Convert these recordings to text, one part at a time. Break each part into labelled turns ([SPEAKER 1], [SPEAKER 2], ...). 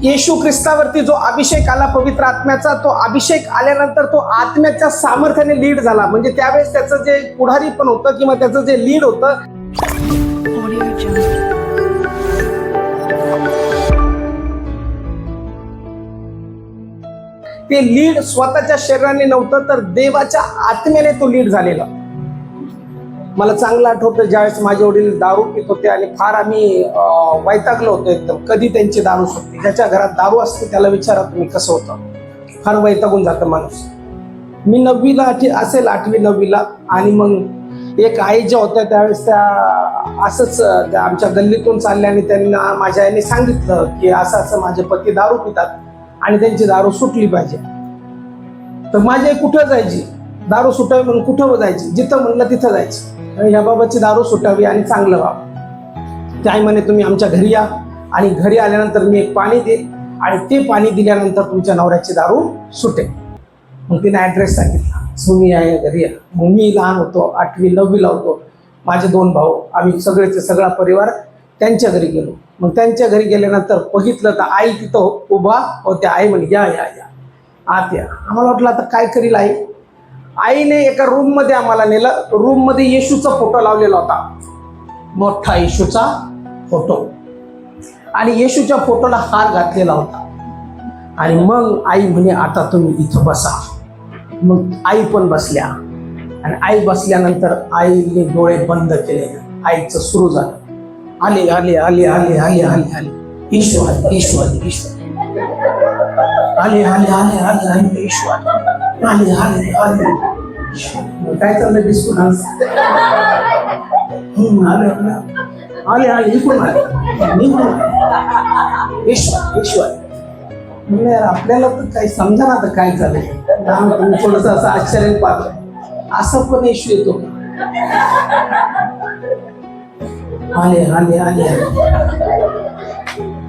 [SPEAKER 1] येशू ख्रिस्तावरती जो अभिषेक आला पवित्र आत्म्याचा, तो अभिषेक आल्यानंतर तो आत्म्याच्या सामर्थ्याने लीड झाला. म्हणजे त्यावेळेस त्याचं जे पुढारी पण होतं किंवा त्याचं जे लीड होतं, ते लीड स्वतःच्या शरीराने नव्हतं तर देवाच्या आत्म्याने तो लीड झालेला. मला चांगलं आठवतं ज्यावेळेस माझे वडील दारू पित होते आणि फार आम्ही वैतागलो होतो एकदम. कधी त्यांची दारू सुटते. ज्याच्या घरात दारू असते त्याला विचारा तुम्ही कसं होतं. फार वैतागून जातं माणूस. मी 9वीला असेल, 8वी 9वीला. आणि मग एक आई ज्या होत्या त्यावेळेस त्या असंच आमच्या गल्लीतून चालल्या आणि त्यांना माझ्या आईने सांगितलं की असं असं माझे पती दारू पितात आणि त्यांची दारू सुटली पाहिजे. तर माझी आई कुठं जायची, दारू सुटावी म्हणून कुठं जायची, जिथं म्हणलं तिथं जायची. ह्या बाबाची दारू सुटावी आणि चांगलं व्हावं. त्या आई म्हणे तुम्ही आमच्या घरी या आणि घरी आल्यानंतर मी एक पाणी देईन आणि ते पाणी दिल्यानंतर तुमच्या नवऱ्याची दारू सुटेल. मग तिने ॲड्रेस सांगितला. तुम्ही या घरी या. मग मी लहान होतो, 8वी 9वीला होतो. माझे 2 भाऊ, आम्ही सगळेचे सगळा परिवार त्यांच्या घरी गेलो. मग त्यांच्या घरी गेल्यानंतर बघितलं तर आई तिथं उभा होत्या. आई म्हणे या या या आत या. आम्हाला वाटलं आता काय करील आई. आईने एका रूम मध्ये आम्हाला नेलं. रूम मध्ये येशूचा फोटो लावलेला होता, मोठा येशूचा फोटो, आणि येशूच्या फोटोला हार घातलेला होता. आणि मग आई म्हणे आता तुम्ही इथं बसा. मग आई पण बसल्या आणि आई बसल्यानंतर आईने डोळे बंद केले. आईचं सुरू झालं, आले आले आले आले आले आले आले येशू आले, येशू आले, येशू आले आले आले आले आले येशू आले आले आले आले. काय चाललंय बिस्कुट आले आले आले इकडून आले येशू येशू आले. म्हणजे यार आपल्याला तर काही समजा ना आता काय झालंय. तुम्ही थोडस असं आश्चर्य पाहतोय, असं पण येशू येतो. आले आले आले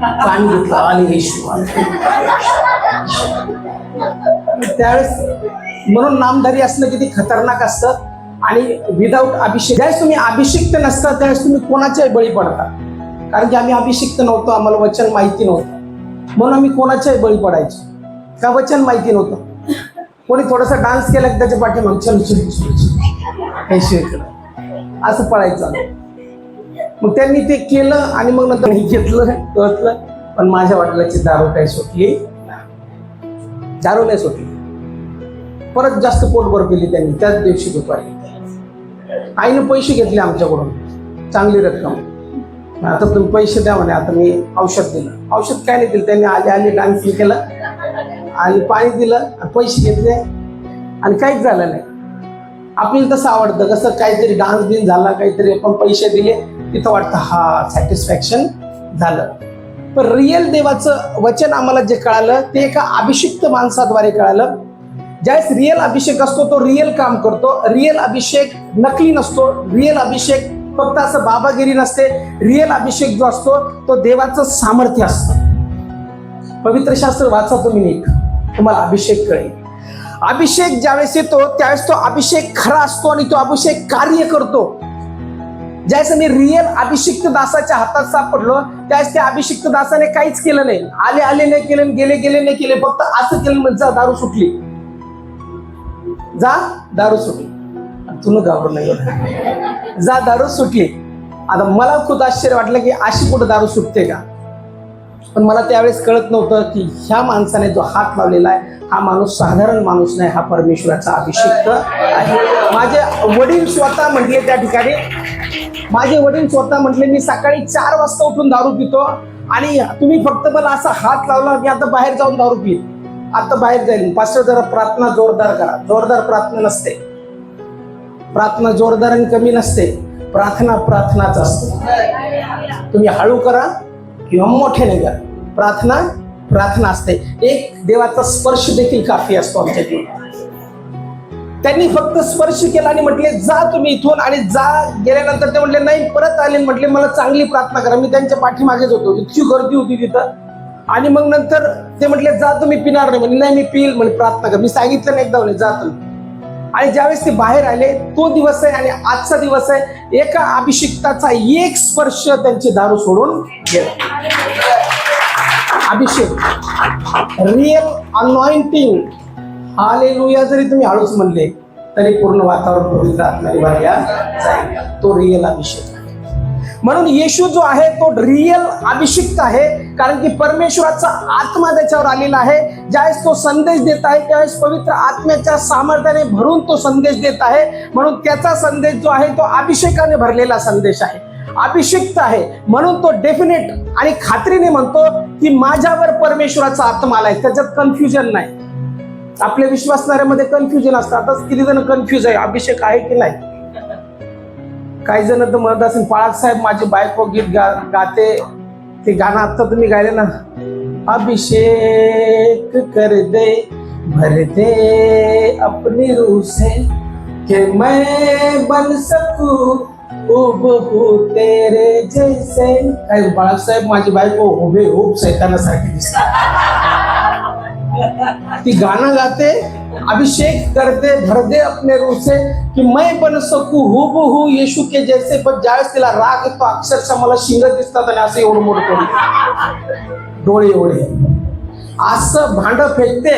[SPEAKER 1] पाणी घेतलं, आले येशू आले. त्यावेळेस म्हणून नामधारी असणं किती खतरनाक असतं. आणि विदाऊट अभिषेक, ज्यावेळेस तुम्ही अभिषिक्त नसता त्यावेळेस तुम्ही कोणाच्याही बळी पडता. कारण की आम्ही अभिषिक्त नव्हतो, आम्हाला वचन माहिती नव्हतं, म्हणून आम्ही कोणाच्याही बळी पडायचो. का वचन माहिती नव्हतं. कोणी थोडासा डान्स केला की त्याच्या पाठीमाग चल चल चल असं पडायचं. मग त्यांनी ते केलं आणि मग नंतर घेतलं कळतलं. पण माझ्या वडिलांची दारू काही सुटली, दारू नाही सुटली. परत जास्त पोटभर केली त्यांनी त्याच दिवशी दुपारी. आईने पैसे घेतले आमच्याकडून, चांगली रक्कम. आता तुम्ही पैसे द्या म्हणे. आता मी औषध दिलं. औषध काय नाही दिलं त्यांनी. आले आले डान्स केलं आणि पाणी दिलं, पैसे घेतले आणि काहीच झालं नाही. आपल्याला तसं आवडतं, कसं काहीतरी डान्स बिन झाला, काहीतरी आपण पैसे दिले तिथं वाटतं हा सॅटिस्फॅक्शन झालं. पण रिअल देवाचं वचन आम्हाला जे कळालं ते एका अभिषिक्त माणसाद्वारे कळालं. ज्यावेळेस रिअल अभिषेक असतो तो रिअल काम करतो. रिअल अभिषेक नकली नसतो. रिअल अभिषेक फक्त असं बाबागिरी नसते. रिअल अभिषेक जो असतो तो देवाचं सामर्थ्य असतं. पवित्र शास्त्र वाचा तुम्ही नीट, तुम्हाला अभिषेक कळेल. अभिषेक ज्यावेळेस येतो त्यावेळेस तो अभिषेक खरा असतो आणि तो अभिषेक कार्य करतो. ज्यावेळेस मी रिअल अभिषिक्त दासाच्या हातात सापडलो त्यावेळेस त्या अभिषिक्त दासाने काहीच केलं नाही. आले आले नाही केलं, गेले गेले नाही केले, फक्त असं केलं म्हणजे जा दारू सुटली, जा दारू सुटली. तुला घाबरून नाही, जा दारू सुटली. आता मला खूप आश्चर्य वाटलं की अशी कुठं दारू सुटते का. पण मला त्यावेळेस कळत नव्हतं की ह्या माणसाने जो हात लावलेला आहे हा माणूस साधारण माणूस नाही, हा परमेश्वराचा अभिषिक्त आहे. माझे वडील स्वतः म्हटले त्या ठिकाणी, माझे वडील स्वतः म्हटले मी सकाळी 4 वाजता उठून दारू पितो आणि तुम्ही फक्त मला असा हात लावला मी आता बाहेर जाऊन दारू पिईल, आता बाहेर जाईल. पास्टर जरा प्रार्थना जोरदार करा. जोरदार प्रार्थना नसते, प्रार्थना जोरदार आणि कमी नसते. प्रार्थना प्रार्थनाच असते. तुम्ही हळू करा किंवा मोठ्याने करा, प्रार्थना प्रार्थना असते. एक देवाचा स्पर्श देखील काफी असतो आमच्या जीवनात. त्यांनी फक्त स्पर्श केला आणि म्हटले जा तुम्ही इथून, आणि जा गेल्यानंतर ते म्हटले नाही परत आले. म्हटले मला चांगली प्रार्थना करा. मी त्यांच्या पाठीमागेच होतो, इतकी गर्दी होती तिथं. आणि मग नंतर ते म्हटले जा तुम्ही पिणार नाही. म्हणजे नाही मी पिईल, म्हणजे प्रार्थना कर. मी सांगितलं नाही एकदा, म्हणे जा तुम्ही. आणि ज्यावेळेस ते बाहेर आले तो दिवस आहे आणि आजचा दिवस आहे. एका अभिषिक्ताचा एक स्पर्श त्यांची दारू सोडून गेला. अभिषेक, रिअल अनॉइंटिंग, हालेलुया जरी तुम्ही हळूच म्हणले तरी पूर्ण वातावरण पवित्र आत्म्याने भरल्या जाईल. तो रिअल अभिषेक आहे. म्हणून येशू जो आहे तो रिअल अभिषिक्त आहे, कारण की परमेश्वराचा आत्मा त्याच्यावर आलेला आहे. ज्यावेळेस तो संदेश देत आहे त्यावेळेस पवित्र आत्म्याच्या सामर्थ्याने भरून तो संदेश देत आहे. म्हणून त्याचा संदेश जो आहे तो अभिषेकाने भरलेला संदेश आहे, अभिषिक्त आहे. म्हणून तो डेफिनेट आणि खात्रीने म्हणतो की माझ्यावर परमेश्वराचा आत्मा आलाय. त्याच्यात कन्फ्युजन नाही. आपल्या विश्वासणाऱ्यामध्ये कन्फ्युजन असतं. आताच किती जण कन्फ्युज आहे अभिषेक आहे की नाही. काही जण तर म्हणत असेल बाळाक साहेब माझी बायको गीत गाते, ते गाणं आता तुम्ही गायले ना, अभिषेक कर दे भर दे अपनी रूह से कि मैं बन सकूं हुबहू तेरे जैसे. काय बाळाक साहेब माझी बायको हुबेहूब सैतानासारखी दिसते. ती गाणं गाते, अभिषेक करते भर दे अपने रूह से कि मैं बन सकूं हुबहू यीशु के जैसे. पण ज्यावेळेस तिला राग येतो अक्षरशः मला शिंग दिसतात आणि असं एवढं मोठं करून डोळे एवढे असं भांड फेकते.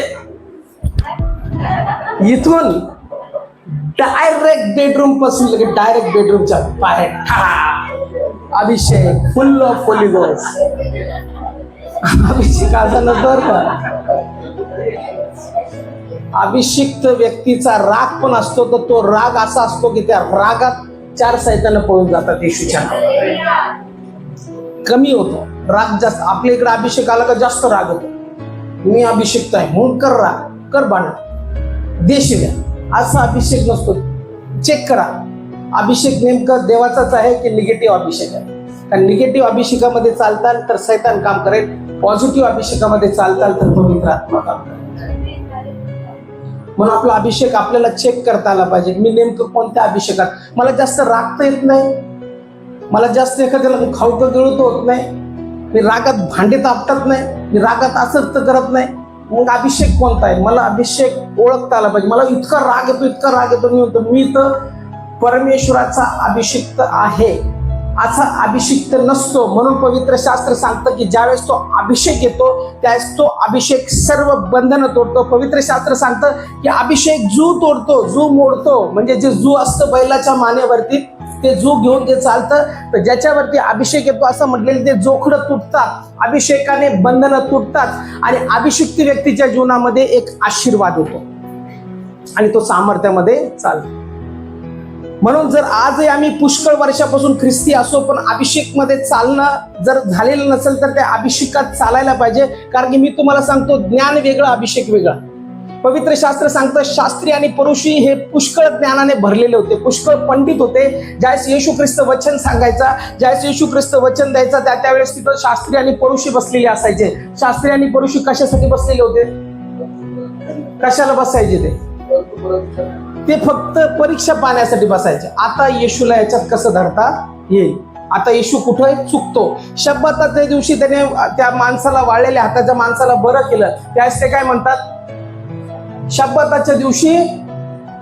[SPEAKER 1] इथून डायरेक्ट बेडरूम पासून लगे डायरेक्ट बेडरूमच्या बाहेर अभिषेक फुल ऑफ होली गोस्ट. अभिषेक असा नंतर अभिषिक्त व्यक्तीचा राग पण असतो, तर तो राग असा असतो की त्या रागात 4 सैतानं पळून जातात येशूच्या नावाने. कमी होतो राग जास्त. आपल्या इकडे अभिषेक आला का जास्त राग होतो. मी अभिषिक्त आहे म्हणून कर राग, कर भांडण, देश द्या. असा अभिषेक नसतो. चेक करा अभिषेक नेमकं देवाचाच आहे की निगेटिव्ह अभिषेक आहे. कारण निगेटिव्ह अभिषेकामध्ये चालताल तर सैतान काम करेल, पॉझिटिव्ह अभिषेकामध्ये चालताल तर पवित्र आत्मा काम करेल. म्हणून आपला अभिषेक आपल्याला चेक करता आला पाहिजे. मी नेमकं कोणत्या अभिषेकात. मला जास्त रागता येत नाही, मला जास्त एखाद्याला खाऊकं गिळतो होत नाही, मी रागात भांडे तापटत नाही, मी रागात असंच करत नाही. मग अभिषेक कोणता आहे. मला अभिषेक ओळखता आला पाहिजे. मला इतका राग येतो, इतका राग येतो, मी म्हणतो मी तर परमेश्वराचा अभिषिक्त आहे. असा अभिषिक्त नसतो. म्हणून पवित्र शास्त्र सांगतं की ज्यावेळेस तो अभिषेक येतो त्यावेळेस तो अभिषेक सर्व बंधनं तोडतो. पवित्र शास्त्र सांगतं की अभिषेक जू तोडतो, जू मोडतो. म्हणजे जे जू असतं बैलाच्या मानेवरती ते जू घेऊन जे चालतं, तर ज्याच्यावरती अभिषेक येतो असं म्हटलेलं ते जोखडं तुटतात. अभिषेकाने बंधनं तुटतात आणि अभिषिक्त व्यक्तीच्या जीवनामध्ये एक आशीर्वाद येतो आणि तो सामर्थ्यामध्ये चालतो. म्हणून जर आजही आम्ही पुष्कळ वर्षापासून ख्रिस्ती असो पण अभिषेक मध्ये चालणं जर झालेलं नसेल तर त्या अभिषेकात चालायला पाहिजे. कारण की मी तुम्हाला सांगतो ज्ञान वेगळं, अभिषेक वेगळा. पवित्र शास्त्र सांगतं शास्त्री आणि परुषी हे पुष्कळ ज्ञानाने भरलेले होते, पुष्कळ पंडित होते. ज्यावेळेस येशू ख्रिस्त वचन सांगायचा, ज्यावेळेस येशू ख्रिस्त वचन द्यायचा त्यावेळेस तिथं शास्त्री आणि परुषी बसलेले असायचे. शास्त्री आणि परुषी कशासाठी बसलेले होते, कशाला बसायचे ते फक्त परीक्षा पाहण्यासाठी बसायचे. आता येशूला याच्यात कसं धरता येईल. आता येशू कुठे चुकतो. शब्बाताच्या दिवशी त्याने त्या माणसाला, वाळलेल्या हाताच्या माणसाला बरं केलं. त्यावेळेस ते काय म्हणतात, शब्बाताच्या दिवशी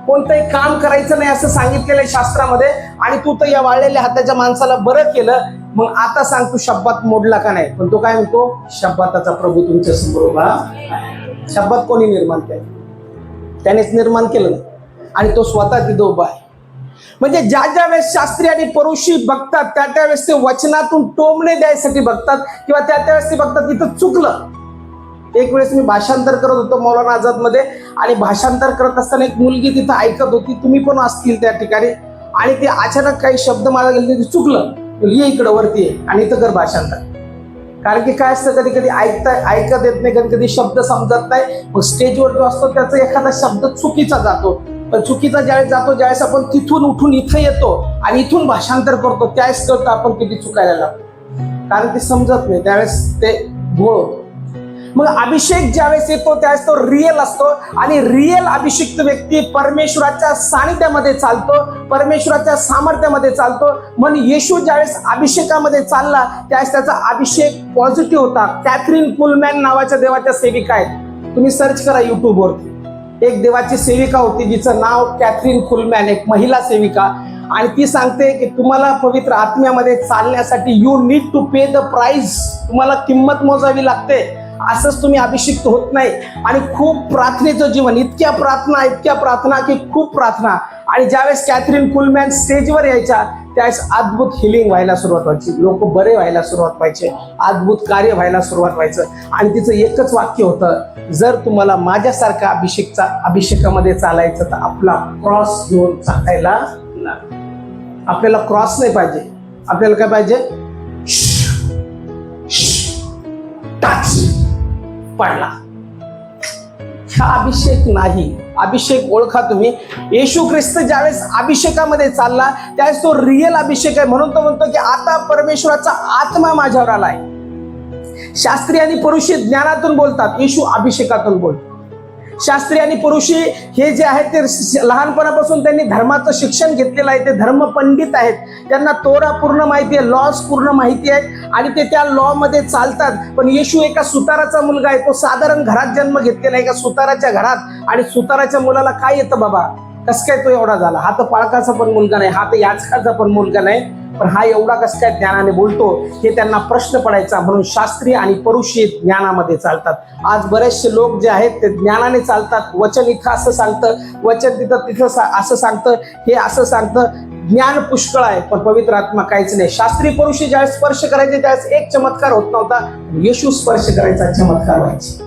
[SPEAKER 1] कोणतंही काम करायचं नाही असं सांगितलेलं आहे शास्त्रामध्ये, आणि तू तर या वाळलेल्या हाताच्या माणसाला बरं केलं. मग आता सांग तू शब्बात मोडला का नाही. पण तो काय म्हणतो, शब्बाताचा प्रभू तुमच्या समोर उभा. शब्बात कोणी निर्माण केलं, त्यानेच निर्माण केलं आणि तो स्वतः तिथं उभा आहे. म्हणजे ज्या ज्या वेळेस शास्त्री आणि परुषी बघतात त्या वेळेस ते वचनातून टोमणे द्यायसाठी बघतात, किंवा त्या वेळेस ते बघतात तिथं चुकलं. एक वेळेस मी भाषांतर करत होतो मौलाना आझाद मध्ये, आणि भाषांतर करत असताना एक मुलगी तिथं ऐकत होती, तुम्ही पण असतील त्या ठिकाणी, आणि ते अचानक काही शब्द मला गेले, चुकलं, ये इकडं वरती आहे आणि इथं कर भाषांतर. कारण की काय असतं, कधी कधी ऐकत येत नाही, कधी कधी शब्द समजत नाही. मग स्टेजवर जो असतो त्याचा एखादा शब्द चुकीचा जातो, पण चुकीचा ज्यावेळेस जातो, ज्यावेळेस आपण तिथून उठून इथं येतो आणि इथून भाषांतर करतो त्यावेळेस कळतं आपण किती चुकायला लागतो, कारण ते समजत नाही, त्यावेळेस ते घोळ होतो. मग अभिषेक ज्यावेळेस येतो त्यावेळेस तो रिअल असतो, आणि रिअल अभिषिक्त व्यक्ती परमेश्वराच्या सानिध्यामध्ये चालतो, परमेश्वराच्या सामर्थ्यामध्ये चालतो. म्हणून येशू ज्यावेळेस अभिषेकामध्ये चालला त्यावेळेस त्याचा अभिषेक पॉझिटिव्ह होता. कॅथरीन कुलमॅन नावाच्या देवाच्या सेविका आहेत, तुम्ही सर्च करा युट्यूबवरती. एक देवाची सेविका होती जिचं नाव कॅथरीन कुलमॅन, एक महिला सेविका, आणि ती सांगते की तुम्हाला पवित्र आत्म्यामध्ये चालण्यासाठी you need to pay the price, तुम्हाला किंमत मोजावी लागते. असंच तुम्ही अभिषिक्त होत नाही. आणि खूप प्रार्थनेचं जीवन, इतक्या प्रार्थना की खूप प्रार्थना. आणि ज्यावेळेस कॅथरीन कुलमॅन स्टेजवर यायच्या त्यावेळेस अद्भुत हिलिंग व्हायला सुरुवात व्हायची, लोक बरे व्हायला सुरुवात व्हायचे, अद्भुत कार्य व्हायला सुरुवात व्हायचं. आणि तिचं एकच वाक्य होतं, जर तुम्हाला माझ्यासारखा अभिषेकामध्ये चालायचं तर आपला क्रॉस घेऊन चालायला लागेल. आपल्याला क्रॉस नाही पाहिजे, आपल्याला काय पाहिजे, टच पडला. हा अभिषेक नाही. अभिषेक ओळखा तुम्ही. येशू ख्रिस्त ज्यावेळेस अभिषेकामध्ये चालला त्यावेळेस तो रिअल अभिषेक आहे. म्हणून तो म्हणतो की आता परमेश्वराचा आत्मा माझ्यावर आलाय. शास्त्री आणि पुरुषी ज्ञानातून बोलतात, येशू अभिषेकातून बोलतो. शास्त्री आणि पुरुषी हे जे आहेत ते लहानपणापासून त्यांनी धर्माचं शिक्षण घेतलेलं आहे, ते धर्मपंडित आहेत, त्यांना तोरा पूर्ण माहिती आहे, लॉज पूर्ण माहिती आहे आणि ते त्या लॉ मध्ये चालतात. पण येशू एका सुताराचा मुलगा आहे, तो साधारण घरात जन्म घेतलेला आहे, एका सुताराच्या घरात. आणि सुताराच्या मुलाला काय येतं बाबा, कस काय तो एवढा झाला, हा तर पाळकाचा पण मुलगा नाही, हा तर याचकाचा पण मुलगा नाही, पण हा एवढा कस काय ज्ञानाने बोलतो, हे त्यांना प्रश्न पडायचा. म्हणून शास्त्री आणि परुषी ज्ञानामध्ये चालतात. आज बरेचसे लोक जे आहेत ते ज्ञानाने चालतात. वचन इथं असं सांगतं, वचन तिथं असं सांगतं, हे असं सांगतं. ज्ञान पुष्कळ आहे पण पवित्र आत्मा काहीच नाही. शास्त्री पुरुषी ज्यावेळेस स्पर्श करायचे त्यावेळेस एक चमत्कार होत नव्हता, येशू स्पर्श करायचा चमत्कार व्हायचे.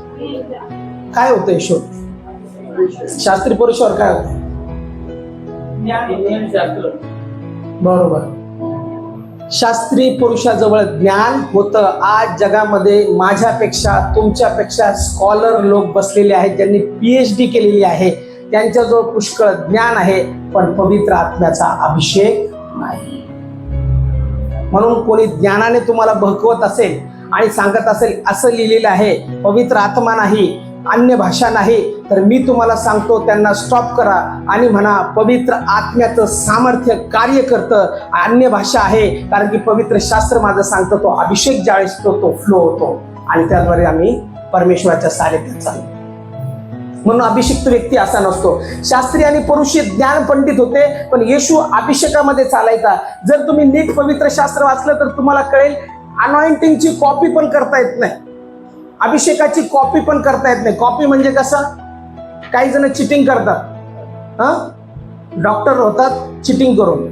[SPEAKER 1] काय होतं येशू शास्त्री पुरुषावर काय होतं, बरोबर, शास्त्री पुरुषाजवळ ज्ञान होतं. आज जगामध्ये माझ्यापेक्षा तुमच्यापेक्षा स्कॉलर लोक बसलेले आहेत, ज्यांनी PhD केलेली आहे, त्यांच्याजवळ पुष्कळ ज्ञान आहे पण पवित्र आत्म्याचा अभिषेक नाही. म्हणून कोणी ज्ञानाने तुम्हाला बहकवत असेल आणि सांगत असेल असं लिहिलेलं आहे, पवित्र आत्मा नाही, अन्य भाषा नाही, तर मी तुम्हाला सांगतो त्यांना स्टॉप करा आणि म्हणा पवित्र आत्म्याचं सामर्थ्य कार्य करतं, अन्य भाषा आहे. कारण की पवित्र शास्त्र माझं सांगतं तो अभिषेक ज्यावेळेस तो फ्लो होतो आणि त्याद्वारे आम्ही परमेश्वराच्या सानिध्यात चालतो. म्हणून अभिषिक्त व्यक्ती असा नसतो. शास्त्री आणि पुरुषी ज्ञान पंडित होते पण येशू अभिषेकामध्ये चालायचा. जर तुम्ही नीट पवित्र शास्त्र वाचलं तर तुम्हाला कळेल, अनॉइंटिंगची कॉपी पण करता येत नाही, अभिषेकाची कॉपी पण करता येत नाही. कॉपी म्हणजे कसं, काही जण चिटिंग करतात, डॉक्टर होतात चिटिंग करून,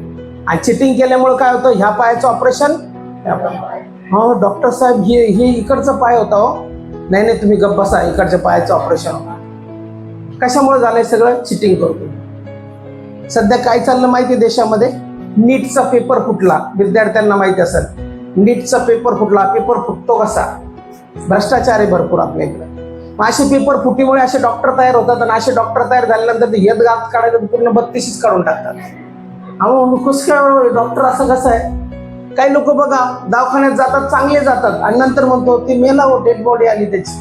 [SPEAKER 1] आणि चिटिंग केल्यामुळे काय होतं, ह्या पायाचं ऑपरेशन, हो डॉक्टर साहेब हे इकडचा पाय होता, हो नाही नाही तुम्ही गप्प बसा, इकडच्या पायाचं ऑपरेशन होता. कशामुळे झालंय सगळं, चिटिंग करून. सध्या काय चाललं माहिती देशामध्ये, नीटचा पेपर फुटला, विद्यार्थ्यांना माहिती असेल, नीटचा पेपर फुटला. पेपर फुटतो कसा, भ्रष्टाचार आहे भरपूर आपल्या इकडे. असे पेपर फुटीमुळे असे डॉक्टर तयार होतात आणि असे डॉक्टर तयार झाल्यानंतर ते यद गात काढायचं पूर्ण 32च काढून टाकतात. अहो खुश काय डॉक्टर असं कसं आहे. काही लोक बघा दवाखान्यात जातात, चांगले जातात आणि नंतर म्हणतो ते मेला, हो डेड बॉडी आली त्याची,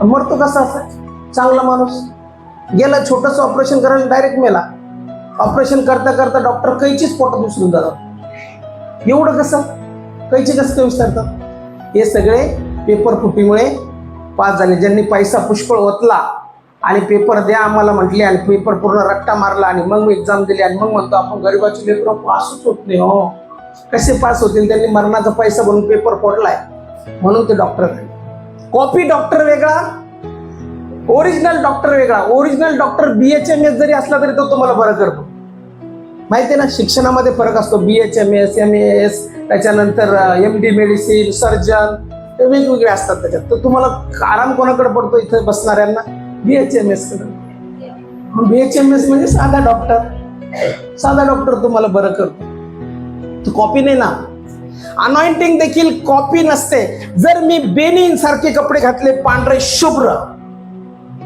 [SPEAKER 1] मरतो कसा असं चांगला माणूस गेला, छोटस ऑपरेशन करायला डायरेक्ट मेला. ऑपरेशन करता करता डॉक्टर कैचीच पोटात विसरून जातात. एवढं कसं, कैची कसं काय विसरतात. हे सगळे पेपर फुटीमुळे पास झाले. ज्यांनी पैसा पुष्कळ ओतला आणि पेपर द्या आम्हाला म्हटले आणि पेपर पूर्ण रट्टा मारला आणि मग एक्झाम दिली आणि मग म्हणतो आपण गरीबाची लेकरं पासच होत नाही, हो कसे पास होतील, त्यांनी मरणाचा पैसा बनवून पेपर फोडलाय म्हणून ते डॉक्टर झाले. कॉपी डॉक्टर वेगळा, ओरिजिनल डॉक्टर वेगळा. ओरिजिनल डॉक्टर BHMS जरी असला तरी तो तुम्हाला बरं करतो. माहिती आहे ना, शिक्षणामध्ये फरक असतो. BHMS, MAS, त्याच्यानंतर MD मेडिसिन, सर्जन, ते वेगवेगळे असतात त्याच्यात. तर तुम्हाला आराम कोणाकडे पडतो इथं बसणाऱ्यांना, BHMS कडे. BHMS म्हणजे साधा डॉक्टर, साधा डॉक्टर तुम्हाला बरं करतो, तो कॉपी नाही ना. अनॉइंटिंग देखील कॉपी नसते. जर मी बेनिन सारखे कपडे घातले पांढरे शुभ्र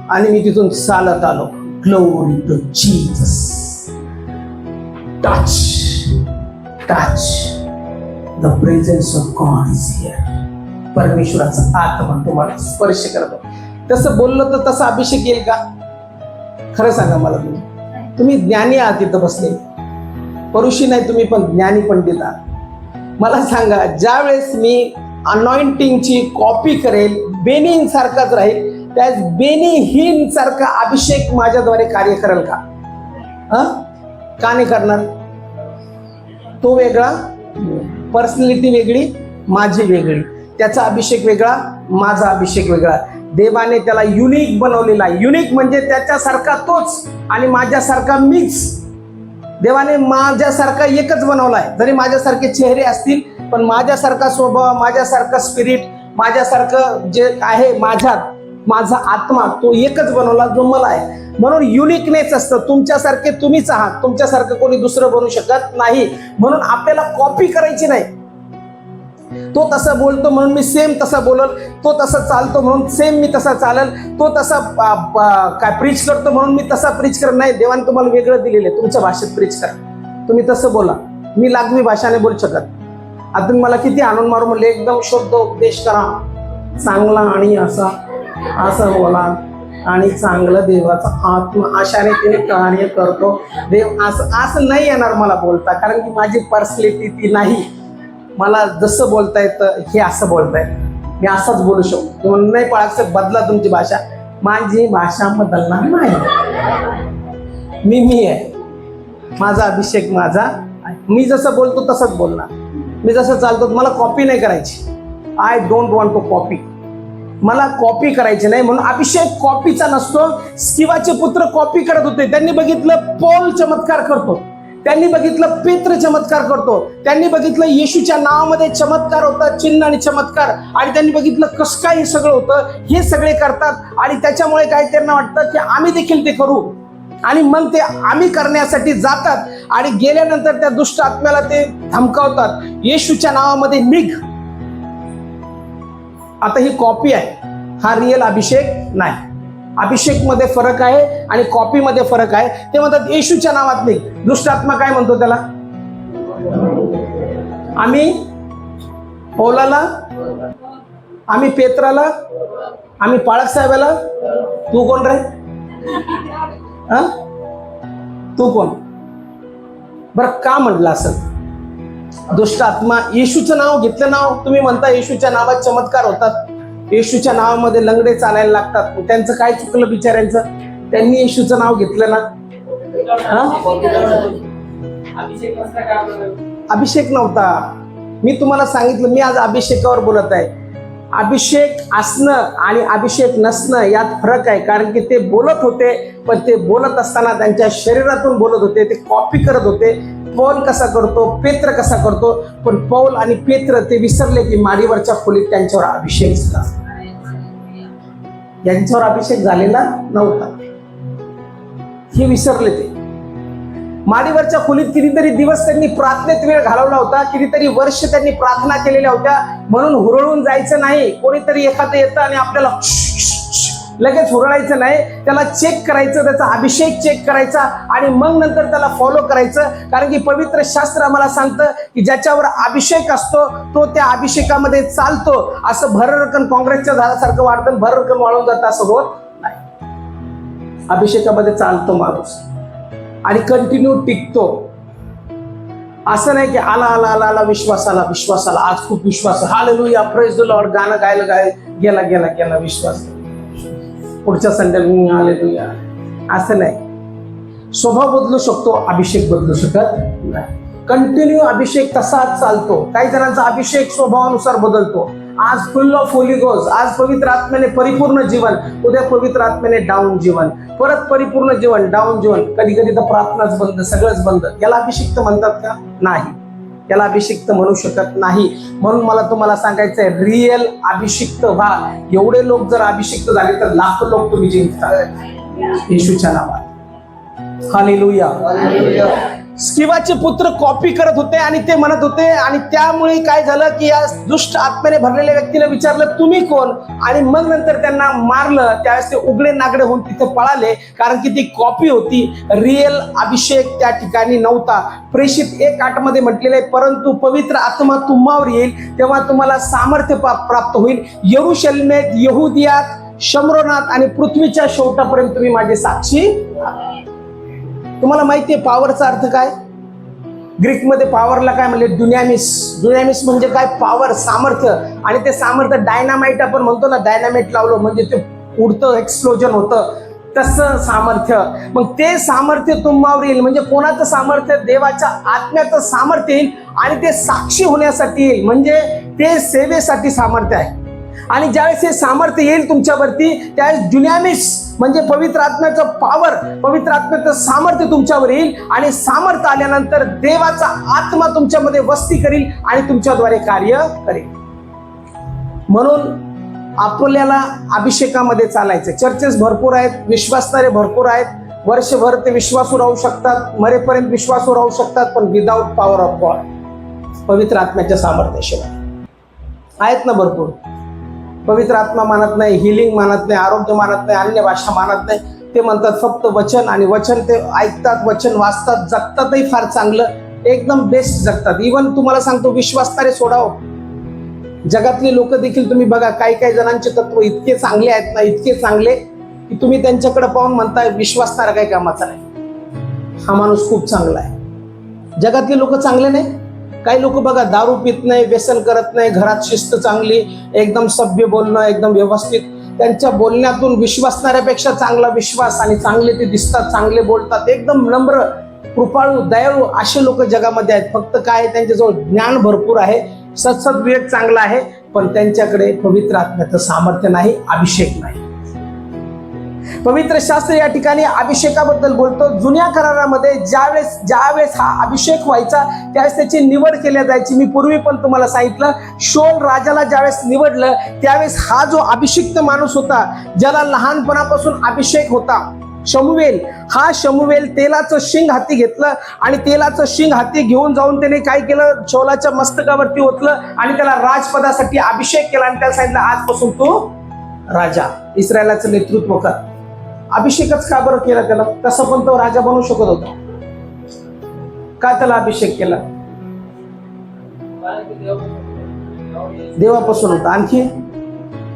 [SPEAKER 1] आणि मी तिथून चालत आलो, glory to Jesus, touch touch the presence of God is here. परमेश्वराचा आत्मा तुम्हाला स्पर्श करतो. तसं बोललं तर तसा अभिषेक येईल का, खरं सांगा मला. तुम्ही ज्ञानी आहात तिथं बसले, परुषी नाही तुम्ही, पण ज्ञानी पंडित आहात. मला सांगा, ज्या वेळेस मी अनॉइंटिंगची कॉपी करेल, बेनिन सारखाच राहील, त्याच बेनिहीन सारखा अभिषेक माझ्याद्वारे कार्य करेल का? का नाही करणार? तो वेगळा, पर्सनॅलिटी वेगळी, माझी वेगळी, त्याचा अभिषेक वेगळा, माझा अभिषेक वेगळा. देवाने त्याला युनिक बनवलेला आहे. युनिक म्हणजे त्याच्यासारखा तोच आणि माझ्यासारखा मीच. देवाने माझ्यासारखा एकच बनवला आहे. जरी माझ्यासारखे चेहरे असतील पण माझ्यासारखा स्वभाव, माझ्यासारखा स्पिरिट, माझ्यासारखं जे आहे माझ्यात, माझा आत्मा तो एकच बनवला जो मला आहे. म्हणून युनिकनेस असतं. तुमच्यासारखे तुम्हीच आहात, तुमच्यासारखं कोणी दुसरं बनू शकत नाही. म्हणून आपल्याला कॉपी करायची नाही. तो तसा बोलतो म्हणून मी सेम तसा बोलल, तो तसा चालतो म्हणून सेम मी तसा चालल, तो तसा काय प्रीच करतो म्हणून मी तसा प्रीच करत नाही. देवाने तुम्हाला वेगळं दिलेलं आहे. तुमच्या भाषेत प्रीच करा, तुम्ही तसं बोला. मी लागवी भाषाने बोलू शकत. आता तुम्ही मला किती आणून मारू म्हणले एकदम शुद्ध उपदेश करा, चांगला आणि असा असं बोला आणि चांगलं देवाचा आत्मा अशाने तिने कार्य करतो. देव असं नाही येणार मला बोलता, कारण की माझी पर्सनॅलिटी ती नाही. मला जसं बोलता येतं हे असं बोलता येतं, मी असंच बोलू शकतो. म्हणून नाही पाळायचं बदला तुमची भाषा. माझी भाषा बदलणार नाही. मी आहे, माझा अभिषेक माझा आहे. मी जसं बोलतो तसंच बोलणार, मी जसं चालतो. मला कॉपी नाही करायची. I don't want to copy. मला कॉपी करायची नाही. म्हणून अभिषेक कॉपीचा नसतो. स्किवाचे पुत्र कॉपी करत होते. त्यांनी बघितलं पौल चमत्कार करतो, त्यांनी बघितलं पेत्र चमत्कार करतो, त्यांनी बघितलं येशूच्या नावामध्ये चमत्कार होता, चिन्ह आणि चमत्कार, आणि त्यांनी बघितलं कसं काय हे सगळं होतं. हे सगळे करतात आणि त्याच्यामुळे काय त्यांना वाटतं की आम्ही देखील ते करू, आणि मग ते आम्ही करण्यासाठी जातात आणि गेल्यानंतर त्या दुष्ट आत्म्याला ते धमकावतात, येशूच्या नावामध्ये निघ. आता ही कॉपी आहे, हा रिअल अभिषेक नाही. अभिषेक मध्ये फरक आहे आणि कॉपी मध्ये फरक आहे. ते म्हणतात येशूच्या नावात निघ. दुष्ट आत्मा काय म्हणतो त्याला? आम्ही पौलाला, आम्ही पेत्राला, आम्ही पाळक साहेबाला, तू कोण रे? तू कोण? बरं का म्हटलं असं? दुष्ट आत्मा येशूचं नाव घेतलं. नाव तुम्ही म्हणता येशूच्या नावात चमत्कार होतात, येशूच्या नावामध्ये लंगडे चालायला लागतात. त्यांचं काय चुकलं बिचाऱ्यांचं? त्यांनी येशूचं नाव घेतलं ना. अभिषेक नव्हता. मी तुम्हाला सांगितलं, मी आज अभिषेकावर बोलत आहे. अभिषेक असणं आणि अभिषेक नसणं यात फरक आहे. कारण की ते बोलत होते, पण ते बोलत असताना त्यांच्या शरीरातून बोलत होते, ते कॉपी करत होते. पौल कसा करतो, पेत्र कसा करतो, पण पौल आणि पेत्र ते विसरले की माडीवरच्या खोलीत त्यांच्यावर अभिषेक झाला. यांच्यावर अभिषेक झालेला नव्हता, हे विसरले. ते माडीवरच्या खोलीत कितीतरी दिवस त्यांनी प्रार्थनेत वेळ घालवला होता, कितीतरी वर्ष त्यांनी प्रार्थना केलेल्या होत्या. म्हणून हुरळून जायचं नाही. कोणीतरी एखादं येतं आणि आपल्याला लगेच हुरळायचं नाही. त्याला चेक करायचं, त्याचा अभिषेक चेक करायचा आणि मग नंतर त्याला फॉलो करायचं. कारण की पवित्र शास्त्र आम्हाला सांगतं की ज्याच्यावर अभिषेक असतो तो त्या अभिषेकामध्ये चालतो. असं भररकन काँग्रेसच्या झाडासारखं वाढतं, भररकन वाळून जातं असं होत नाही. अभिषेकामध्ये चालतो माणूस आणि कंटिन्यू टिकतो. असं नाही की आला आला आला आला विश्वास आला, विश्वास आला, आज खूप विश्वास, हालेलुया प्रेज द लॉर्ड, गाणं गायला गेला गेला गेला विश्वास, पुढच्या संडेला हालेलुया. असं नाही. स्वभाव बदलू शकतो, अभिषेक बदलू शकत नाही. कंटिन्यू अभिषेक तसाच चालतो. काही जणांचा अभिषेक स्वभावानुसार बदलतो. आज फुल ऑफ होली गोस्ट, आज पवित्र आत्म्याने परिपूर्ण जीवन, उद्या पवित्र आत्म्याने डाऊन जीवन, परत परिपूर्ण जीवन, डाऊन जीवन. कधी कधी तर प्रार्थनाच बंद, सगळंच बंद. याला अभिषिक्त म्हणतात का? नाही, याला अभिषिक्त म्हणू शकत नाही. म्हणून मला तुम्हाला सांगायचंय, रिअल अभिषिक्त व्हा. एवढे लोक जर अभिषिक्त झाले तर लाखो लोक तुम्ही जिंकतात येशूच्या नावात. हालेलुया. स्किवाचे पुत्र कॉपी करत होते आणि ते म्हणत होते, आणि त्यामुळे काय झालं की या दुष्ट आत्म्याने भरलेल्या व्यक्तीला विचारलं तुम्ही कोण, आणि मग नंतर त्यांना मारलं. त्यावेळेस ते उघडे नागडे होऊन तिथे पळाले, कारण की ती कॉपी होती. रिअल अभिषेक त्या ठिकाणी नव्हता. प्रेषित 1:8 मध्ये म्हटलेलं आहे, परंतु पवित्र आत्मा तुम्हावर येईल तेव्हा तुम्हाला सामर्थ्य प्राप्त होईल. यरूशलेमेत, यहुदियात, शम्रोनात आणि पृथ्वीच्या शेवटापर्यंत तुम्ही माझे साक्षी. तुम्हाला माहिती आहे पॉवरचा अर्थ काय? ग्रीकमध्ये पॉवरला काय म्हणले? दुनामिस. दुनामिस म्हणजे काय? पॉवर, सामर्थ्य. आणि ते सामर्थ्य डायनामाइट आपण म्हणतो ना, डायनामाइट लावलं म्हणजे ते उडतं, एक्सप्लोजन होतं. तसं सामर्थ्य. मग ते सामर्थ्य तुम्हावर येईल. म्हणजे कोणाचं सामर्थ्य? देवाच्या आत्म्याचं सामर्थ्य येईल आणि ते साक्षी होण्यासाठी येईल. म्हणजे ते सेवेसाठी सामर्थ्य आहे. आणि ज्यावेळेस हे सामर्थ्य येईल तुमच्यावरती, त्यावेळेस दुनामिस म्हणजे पवित्र आत्म्याचं पॉवर, पवित्र आत्म्याचं सामर्थ्य तुमच्यावर येईल. आणि सामर्थ्य आल्यानंतर देवाचा आत्मा तुमच्यामध्ये वस्ती करील आणि तुमच्याद्वारे कार्य करेल. म्हणून आपल्याला अभिषेकामध्ये चालायचं. चर्चेस भरपूर आहेत, विश्वासणारे भरपूर आहेत. वर्षभर ते विश्वासू राहू शकतात, मरेपर्यंत विश्वासू राहू शकतात, पण विदाउट पॉवर ऑफ गॉड, पवित्र आत्म्याच्या सामर्थ्याशिवाय. आहेत ना भरपूर. पवित्र आत्मा मानत नाही, हिलिंग मानत नाही, आरोग्य मानत नाही, अन्य भाषा मानत नाही. ते म्हणतात फक्त वचन, आणि वचन ते ऐकतात, वचन वाचतात, जगतातही फार चांगलं, एकदम बेस्ट जगतात. इव्हन तुम्हाला सांगतो, विश्वासणारे सोडाव, जगातले लोक देखील तुम्ही बघा, काही काही जणांचे तत्व इतके चांगले आहेत ना, इतके चांगले की तुम्ही त्यांच्याकडे पाहून म्हणताय विश्वासणारा काही कामाचा नाही, हा माणूस खूप चांगला आहे. जगातले लोक चांगले नाही. काही लोक बघा, दारू पित नाही, व्यसन करत नाही, घरात शिस्त चांगली, एकदम सभ्य बोलणं, एकदम व्यवस्थित. त्यांच्या बोलण्यातून विश्वासणाऱ्यापेक्षा चांगला विश्वास, आणि चांगले ते दिसतात, चांगले बोलतात, एकदम नम्र, कृपाळू, दयाळू असे लोक जगामध्ये आहेत. फक्त काय, त्यांच्याजवळ ज्ञान भरपूर आहे, सद्विवेक चांगला आहे, पण त्यांच्याकडे पवित्र आत्म्याचं सामर्थ्य नाही, अभिषेक नाही. पवित्र शास्त्र या ठिकाणी अभिषेकाबद्दल बोलतो. जुन्या करारामध्ये ज्यावेळेस हा अभिषेक व्हायचा, त्यावेळेस त्याची निवड केल्या जायची. मी पूर्वी पण तुम्हाला सांगितलं, शौल राजाला ज्यावेळेस निवडलं, त्यावेळेस हा जो अभिषिक्त माणूस होता, ज्याला लहानपणापासून अभिषेक होता, शमूएल, हा शमूएल तेलाचं शिंग हाती घेतलं, आणि तेलाचं शिंग हाती घेऊन जाऊन त्याने काय केलं, शौलाच्या मस्तकावरती ओतलं, आणि त्याला राजपदासाठी अभिषेक केला, आणि त्याला सांगितलं, आजपासून तू राजा, इस्रायलाचं नेतृत्व कर. अभिषेकच का बरं केला त्याला? तसं पण तो राजा बनू शकत होता. का त्याला अभिषेक केला? देवापासून होता. आणखी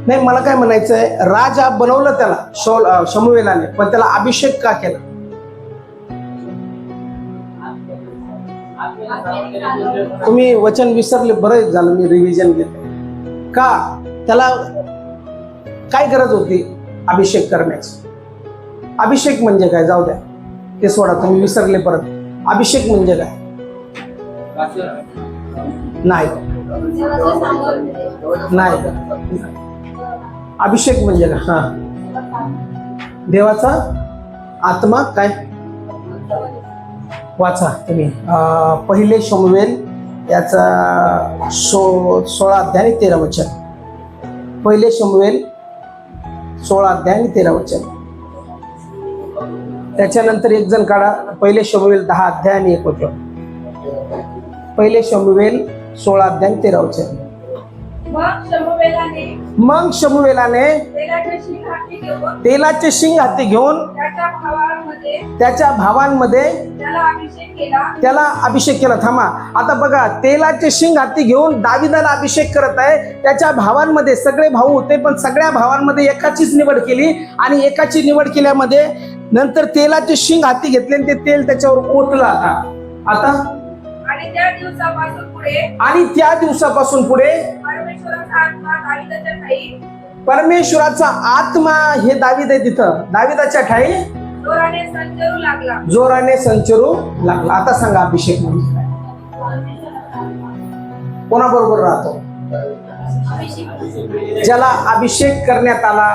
[SPEAKER 1] नाही, मला काय म्हणायचंय, राजा बनवलं त्याला शमूएलाने, पण त्याला अभिषेक का केला? तुम्ही वचन विसरले, बरं झालं मी रिव्हिजन केलं. का त्याला काय गरज होती अभिषेक करण्याची? अभिषेक म्हणजे काय? जाऊ द्या, ते सोडा, तुम्ही विसरले परत. अभिषेक म्हणजे काय? नाही, अभिषेक म्हणजे काय? हा, देवाचा आत्मा काय? वाचा तुम्ही पहिले शमूएल याचा 16 अध्याय 13 वचन. पहिले शमूएल 16 अध्याय 13 वचन. त्याच्यानंतर एक जण काढा, पहिले शमूएल 10 अध्याय आणि 1 वचन. पहिले शमूएल 16 अध्याय 13 वचन. मग शमूएलाने तेलाचे शिंग हाती घेऊन त्याच्या भावांमध्ये त्याला अभिषेक केला. थांबा, आता बघा, तेलाचे शिंग हाती घेऊन दाविदाला अभिषेक करत आहे. त्याच्या भावांमध्ये सगळे भाऊ होते, पण सगळ्या भावांमध्ये एकाचीच निवड केली, आणि एकाची निवड केल्यामध्ये नंतर तेलाचे शिंग हाती घेतले, आणि ते तेल त्याच्यावर ओतलं. आता आणि त्या दिवसापासून पुढे परमेश्वराचा आत्मा हे दावीद आहे तिथं, दाविदाच्या ठाई जोराने संचरू लागला. आता सांगा, अभिषेक म्हणजे काय? कोणाबरोबर राहतो? ज्याला अभिषेक करण्यात आला,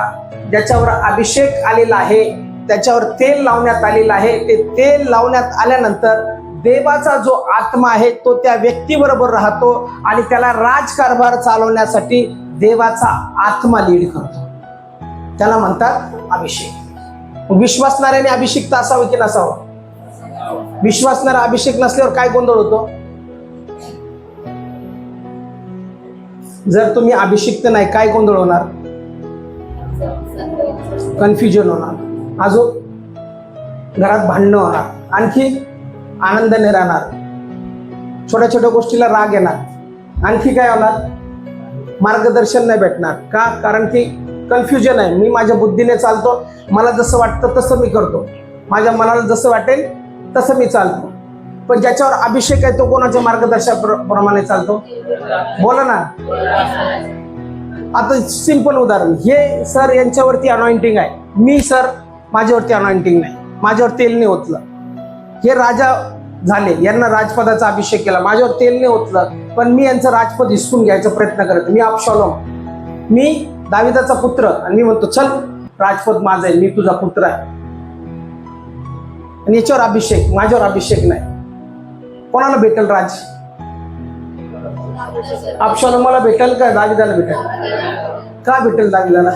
[SPEAKER 1] ज्याच्यावर अभिषेक आलेला आहे, त्याच्यावर तेल लावण्यात आलेलं आहे. ते तेल लावण्यात आल्यानंतर देवाचा जो आत्मा आहे तो त्या व्यक्तीबरोबर राहतो, आणि त्याला राजकारभार चालवण्यासाठी देवाचा आत्मा लीड करतो. त्याला म्हणतात अभिषेक. विश्वासणाऱ्याने अभिषिक्त असावं की नसावं? विश्वासणारा अभिषेक नसल्यावर काय गोंधळ होतो? जर तुम्ही अभिषिक्त नाही, काय गोंधळ होणार? कन्फ्युजन होणार, अजून घरात भांडणं होणार, आणखी आनंदाने राहणार, छोट्या छोट्या गोष्टीला राग येणार, आणखी काय होणार? मार्गदर्शन नाही भेटणार. का? कारण की कन्फ्युजन आहे. मी माझ्या बुद्धीने चालतो, मला जसं वाटतं तसं मी करतो, माझ्या मनाला जसं वाटेल तसं मी चालतो. पण ज्याच्यावर अभिषेक आहे तो कोणाच्या मार्गदर्शनाप्रमाणे चालतो? बोला ना. आता सिंपल उदाहरण, हे सर यांच्यावरती अनॉइंटिंग आहे, मी सर माझ्यावरती अनॉइंटिंग नाही, माझ्यावर तेल नाही ओतलं. हे राजा झाले, यांना राजपदाचा अभिषेक केला, माझ्यावर तेल नाही ओतलं, पण मी यांचं राजपद हिसकून घ्यायचा प्रयत्न करतो. मी अबशालोम, मी दाविदाचा पुत्र, आणि मी म्हणतो चल राजपद माझं आहे, मी तुझा पुत्र आहे. आणि याच्यावर अभिषेक, माझ्यावर अभिषेक नाही. कोणाला भेटेल राज? अबशालोमाला भेटेल का दाविदाला भेटेल? का भेटेल दाविदाला?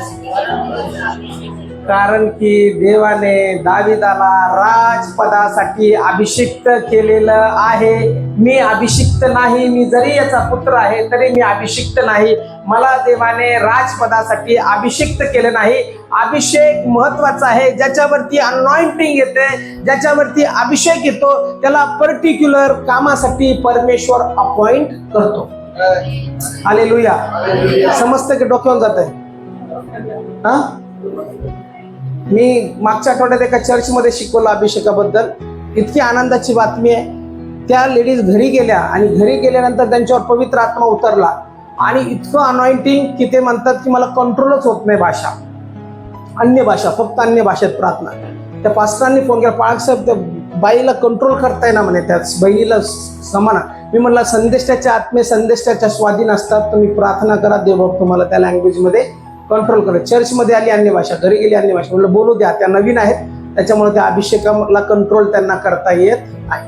[SPEAKER 1] कारण की देवाने दाविदाला राजपदासाठी अभिषिक्त केलेलं आहे. मी अभिषिक्त नाही, मी जरी याचा पुत्र आहे तरी मी अभिषिक्त नाही. मला देवाने राजपदासाठी अभिषिक्त केलं नाही. अभिषेक महत्वाचा आहे. ज्याच्यावरती अनॉइंटिंग येते, ज्याच्यावरती अभिषेक येतो, त्याला पर्टिक्युलर कामासाठी परमेश्वर अपॉइंट करतो. हालेलुया. समजतं की डोक्यावर जात आहे? हा, मी मागच्या आठवड्यात एका चर्चमध्ये शिकवलं अभिषेकाबद्दल. इतकी आनंदाची बातमी आहे. त्या लेडीज घरी गेल्या आणि घरी गेल्यानंतर त्यांच्यावर पवित्र आत्मा उतरला आणि इतकं अनॉइंटिंग की ते म्हणतात की मला कंट्रोलच होत नाही भाषा, अन्य भाषा, फक्त अन्य भाषेत प्रार्थना. त्या पास्टरांनी फोन केला, पाळक साहेब त्या बाईला कंट्रोल करताय ना म्हणे, त्याच बहिणीला समान. मी म्हणला संदेष्टाच्या आत्मे संदेष्टाच्या स्वाधीन असतात, तुम्ही प्रार्थना करा, देव तुम्हाला त्या लँग्वेजमध्ये कंट्रोल करा. चर्चमध्ये आली अन्य भाषा, घरी गेली अन्य भाषा. म्हणलं बोलू द्या, त्या नवीन आहेत, त्याच्यामुळे त्या अभिषेकाला कंट्रोल त्यांना करता येत आहे.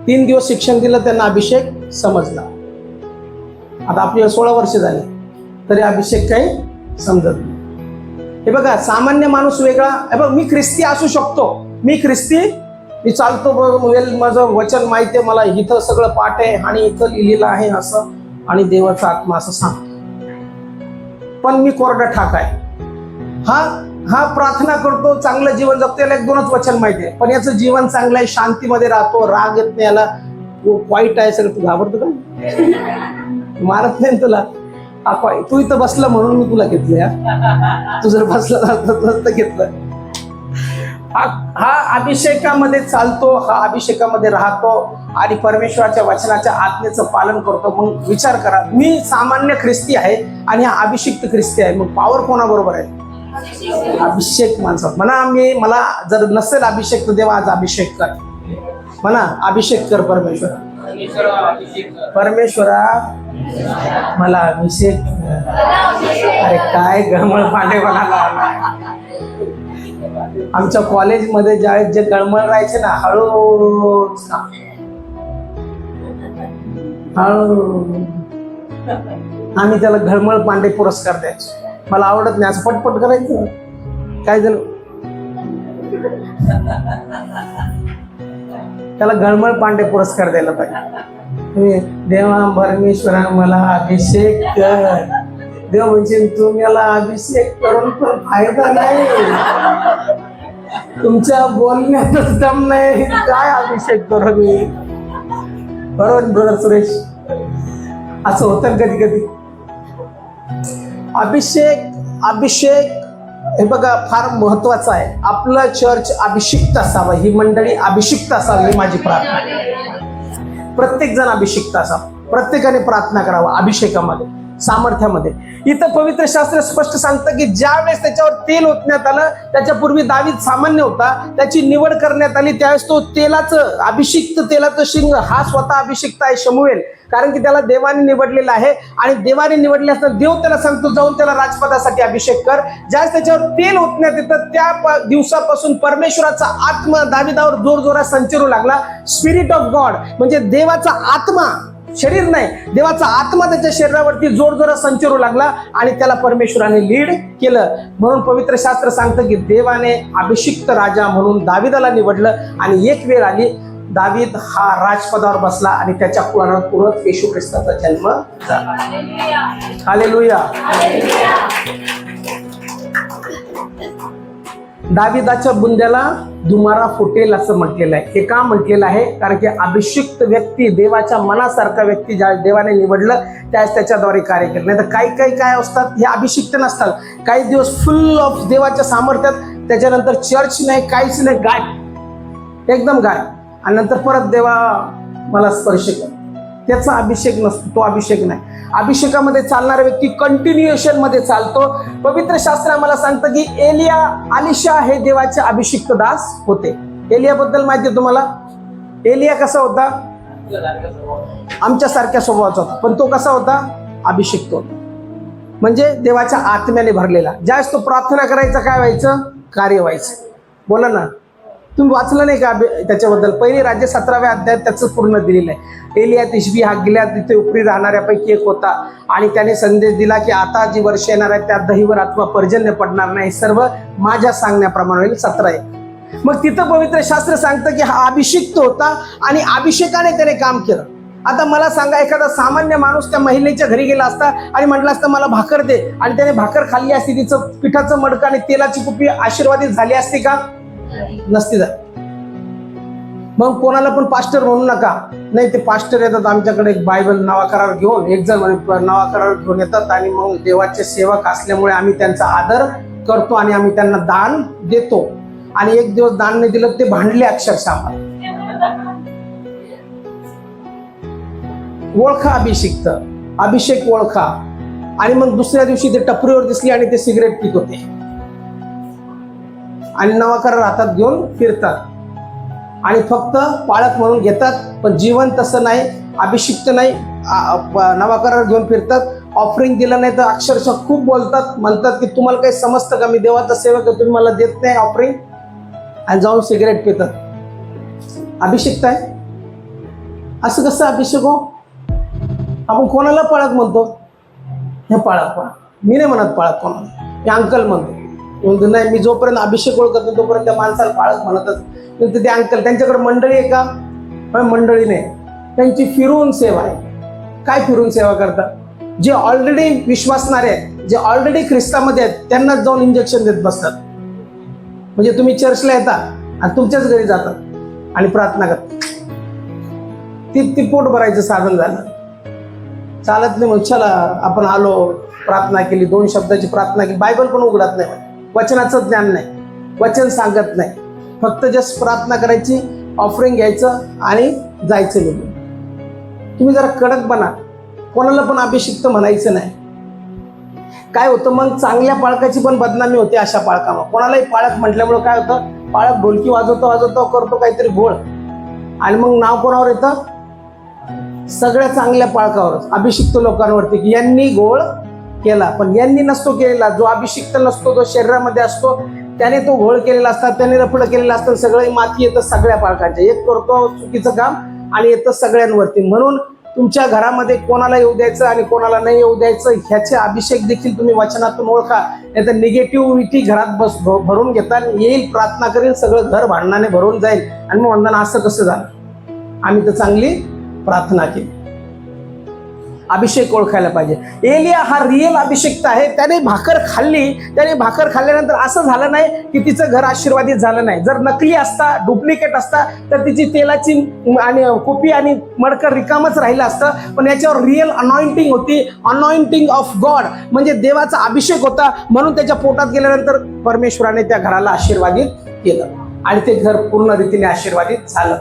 [SPEAKER 1] 3 दिवस शिक्षण दिलं त्यांना, अभिषेक समजला. आता आपल्याला 16 वर्ष झाले तरी अभिषेक काही समजत नाही. हे बघा, सामान्य माणूस वेगळा. हे बघ, मी ख्रिस्ती असू शकतो, मी ख्रिस्ती, मी चालतो, माझं वचन माहिती आहे, मला इथं सगळं पाठ आहे आणि इथं लिहिलेलं आहे असं, आणि देवाचा आत्मा असं सांगतो, पण मी कोरडा ठाक आहे. हा प्रार्थना करतो, चांगलं जीवन जगतो, याला 1-2च वचन माहिती आहे, पण याचं जीवन चांगलं आहे, शांतीमध्ये राहतो, राग येत नाही याला, वाईट आहे सगळं. तू घाबरतो का? मारत नाही तुला. तू इथं बसला म्हणून मी तुला घेतलं. या तू जर बसला नसतं घेतलं. हा अभिषेकामध्ये चालतो, हा अभिषेकामध्ये राहतो आणि परमेश्वराच्या वचनाच्या आज्ञेचं पालन करतो. मग विचार करा, मी सामान्य ख्रिस्ती आहे आणि हा अभिषिक्त ख्रिस्ती आहे, मग पॉवर कोणाबरोबर आहे? अभिषेक माणसा. मला जर नसेल अभिषेक तर देवा आज अभिषेक कर, म्हणा अभिषेक कर परमेश्वरा. मला अभिषेक. अरे काय गळमळ पांडे म्हणाला. आमच्या कॉलेजमध्ये ज्यावेळेस जे गळमळ राहायचे ना, हळू आम्ही त्याला गळमळ पांडे पुरस्कार द्यायचो. मला आवडत नाही असं पटपट करायचं. काय झालं, त्याला गळमळ पांडे पुरस्कार द्यायला पाहिजे. देवा परमेश्वरा मला अभिषेक कर. देव म्हणजे तुम्हाला अभिषेक करून पण फायदा नाही, तुमच्या बोलण्यातच दम नाही, काय अभिषेक करू मी? बरोबर ब्रदर सुरेश, असं होतं कधी कधी. अभिषेक हे बघा फार महत्वाचं आहे. आपलं चर्च अभिषिक्त असावं, ही मंडळी अभिषिक्त असावी, ही माझी प्रार्थना. प्रत्येक जण अभिषिक्त असावं, प्रत्येकाने प्रार्थना करावं अभिषेकामध्ये, सामर्थ्यामध्ये. इथं पवित्र शास्त्र स्पष्ट सांगतं की ज्या वेळेस त्याच्यावर तेल ओतण्यात आलं, त्याच्यापूर्वी दावीद सामान्य होता, त्याची निवड करण्यात आली, त्यावेळेस तो तेलाचं, अभिषिक्त तेलाचं शिंग हा स्वतः अभिषिक्त आहे शमूएल. कारण की त्याला देवाने निवडलेलं आहे आणि देवाने निवडले असताना देव त्याला सांगतो जाऊन त्याला राजपदासाठी अभिषेक कर. ज्यावेळेस त्याच्यावर तेल ओतण्यात येतं त्या दिवसापासून परमेश्वराचा आत्मा दाविदावर जोरजोरात संचरू लागला. स्पिरिट ऑफ गॉड म्हणजे देवाचा आत्मा, शरीर नाही, देवाचा आत्मा त्याच्या शरीरावरती जोरजोरात संचरू लागला आणि त्याला परमेश्वराने लीड केलं. म्हणून पवित्र शास्त्र सांगतं की देवाने अभिषिक्त राजा म्हणून दाविदाला निवडलं आणि एक वेळ आली दावीद हा राजपदावर बसला आणि त्याच्या पुढे येशू ख्रिस्ताचा जन्म झाला. हालेलुया. दाविदाच्या बुंद्याला दुमारा फुटेल असं म्हटलेलं आहे. हे का म्हटलेलं आहे? कारण की अभिषिक्त व्यक्ती, देवाच्या मनासारखा व्यक्ती ज्या देवाने निवडलं त्याच त्याच्याद्वारे कार्य केलं. नाही तर काही काय असतात हे अभिषिक्त नसतात. काही दिवस फुल ऑफ देवाच्या सामर्थ्यात, त्याच्यानंतर चर्च नाही, काहीच नाही, गाय, एकदम गाय, आणि नंतर परत देवा मला स्पर्श कर, त्याचा अभिषेक नसतो, तो अभिषेक नाही. अभिषेकामध्ये चालणारा व्यक्ती कंटिन्युएशन मध्ये चालतो. पवित्र शास्त्र आम्हाला सांगतं की एलिया अलिशा हे देवाचे अभिषिक्त दास होते. एलिया बद्दल माहिती आहे तुम्हाला? एलिया कसा होता? आमच्या सारख्या स्वभावाचा होता, पण तो कसा होता? अभिषिक्त होता, म्हणजे देवाच्या आत्म्याने भरलेला. ज्यावेळेस तो प्रार्थना करायचा काय व्हायचं? कार्य व्हायचं. बोला ना, तुम्ही वाचलं नाही का त्याच्याबद्दल? पहिली राज्य 17व्या अध्यायात त्याचं पूर्ण दिलेलं आहे. एलिया तिशबी हा गिल्याद तिथे उपरी राहणाऱ्यापैकी एक होता आणि त्याने संदेश दिला की आता जी वर्ष येणार आहेत त्यात दहीवर अथवा पर्जन्य पडणार नाही, सर्व माझ्या सांगण्याप्रमाणे होईल. 17. मग तिथं पवित्र शास्त्र सांगतं की हा अभिषिक्त होता आणि अभिषेकाने त्याने काम केलं. आता मला सांगा, एखादा सामान्य माणूस त्या महिलेच्या घरी गेला असता आणि म्हटलं असतं मला भाकर दे, आणि त्याने भाकर खाल्ली असती, तिचं पिठाचं मडकं आणि तेलाची कुपी आशीर्वादित झाली असती का? नसती झाली. मग कोणाला पण पास्टर म्हणू नका. नाही, ते पास्टर येतात आमच्याकडे एक बायबल नवा करार घेऊन, एक जण नवा करार घेऊन येतात आणि मग देवाचे सेवक असल्यामुळे आम्ही त्यांचा आदर करतो आणि आम्ही त्यांना दान देतो. आणि एक दिवस दान नाही दिलं ते भांडले अक्षरशः. ओळखा अभिषिक्त, अभिषेक ओळखा. आणि मग दुसऱ्या दिवशी ते टपरीवर दिसले आणि ते सिगरेट पित होते आणि नवा करार हातात घेऊन फिरतात आणि फक्त पाळक म्हणून घेतात, पण जीवन तसं नाही, अभिषिक्त नाही. नवा करार घेऊन फिरतात, ऑफरिंग दिलं नाही तर अक्षरशः खूप बोलतात, म्हणतात की तुम्हाला काही समजतं का, मी देवाचा सेवक आहे, तुम्ही मला देत नाही ऑफरिंग, आणि जाऊन सिगरेट पितात. अभिषिक्त आहे? असं कसं अभिषेक हो? आपण कोणाला पाळक म्हणतो? हे पाळक, मी नाही म्हणत पाळक कोणाला, मी अंकल म्हणतो. नाही, मी जोपर्यंत अभिषेक ओळखत नाही तोपर्यंत त्या माणसाला पाळक म्हणतच. ते अंकल, त्यांच्याकडे मंडळी आहे का? मंडळी नाही, त्यांची फिरून सेवा आहे. काय फिरून सेवा करतात? जे ऑलरेडी विश्वासणारे आहेत, जे ऑलरेडी ख्रिस्तामध्ये आहेत, त्यांनाच जाऊन इंजेक्शन देत बसतात. म्हणजे तुम्ही चर्चला येता आणि तुमच्याच घरी जातात आणि प्रार्थना करतात. ती पोट भरायचं साधन झालं. चालत नाही, मग चला आपण आलो, प्रार्थना केली, 2 शब्दाची प्रार्थना केली, बायबल पण उघडत नाही, वचनाचं ज्ञान नाही, वचन सांगत नाही, फक्त जस्ट प्रार्थना करायची, ऑफरिंग घ्यायचं आणि जायचं निघून. तुम्ही जरा कडक बना, कोणाला पण अभिषिक्त म्हणायचं नाही. काय होतं मग? चांगल्या पाळकाची पण बदनामी होते अशा पाळकामुळे. कोणालाही पाळक म्हटल्यामुळे काय होतं? पाळक ढोलकी वाजवतो करतो काहीतरी घोळ, आणि मग नाव कोणावर येतं? सगळ्या चांगल्या पाळकावरच, अभिषिक्त लोकांवरती, की यांनी घोळ केला. पण यांनी नसतो केलेला. जो अभिषिक्त नसतो, जो शरीरामध्ये असतो, त्याने तो घोळ केलेला असतात, त्याने रफड केलेलं असतं. सगळं माती येतं सगळ्या पाळकांच्या. एक करतो चुकीचं काम आणि येतं सगळ्यांवरती. म्हणून तुमच्या घरामध्ये कोणाला येऊ द्यायचं आणि कोणाला नाही येऊ द्यायचं ह्याचे अभिषेक देखील तुम्ही वचनातून ओळखा. नाही तर निगेटिव्हिटी घरात भरून घेता, येईल, प्रार्थना करेल, सगळं घर भांडणाने भरून जाईल आणि मग म्हणताना असं कसं झालं, आम्ही तर चांगली प्रार्थना केली. अभिषेक ओळखायला पाहिजे. एलिया हा रिअल अभिषेक आहे. त्याने भाकर खाल्ली, त्याने भाकर खाल्ल्यानंतर असं झालं नाही की तिचं घर आशीर्वादित झालं नाही. जर नकली असता, डुप्लिकेट असता, तर तिची तेलाची आणि कुपी आणि मडकं रिकामच राहिलं असतं. पण याच्यावर रिअल अनॉइंटिंग होती, अनॉइंटिंग ऑफ गॉड, म्हणजे देवाचा अभिषेक होता. म्हणून त्याच्या पोटात गेल्यानंतर परमेश्वराने त्या घराला आशीर्वादित केलं आणि ते घर पूर्ण रीतीने आशीर्वादित झालं.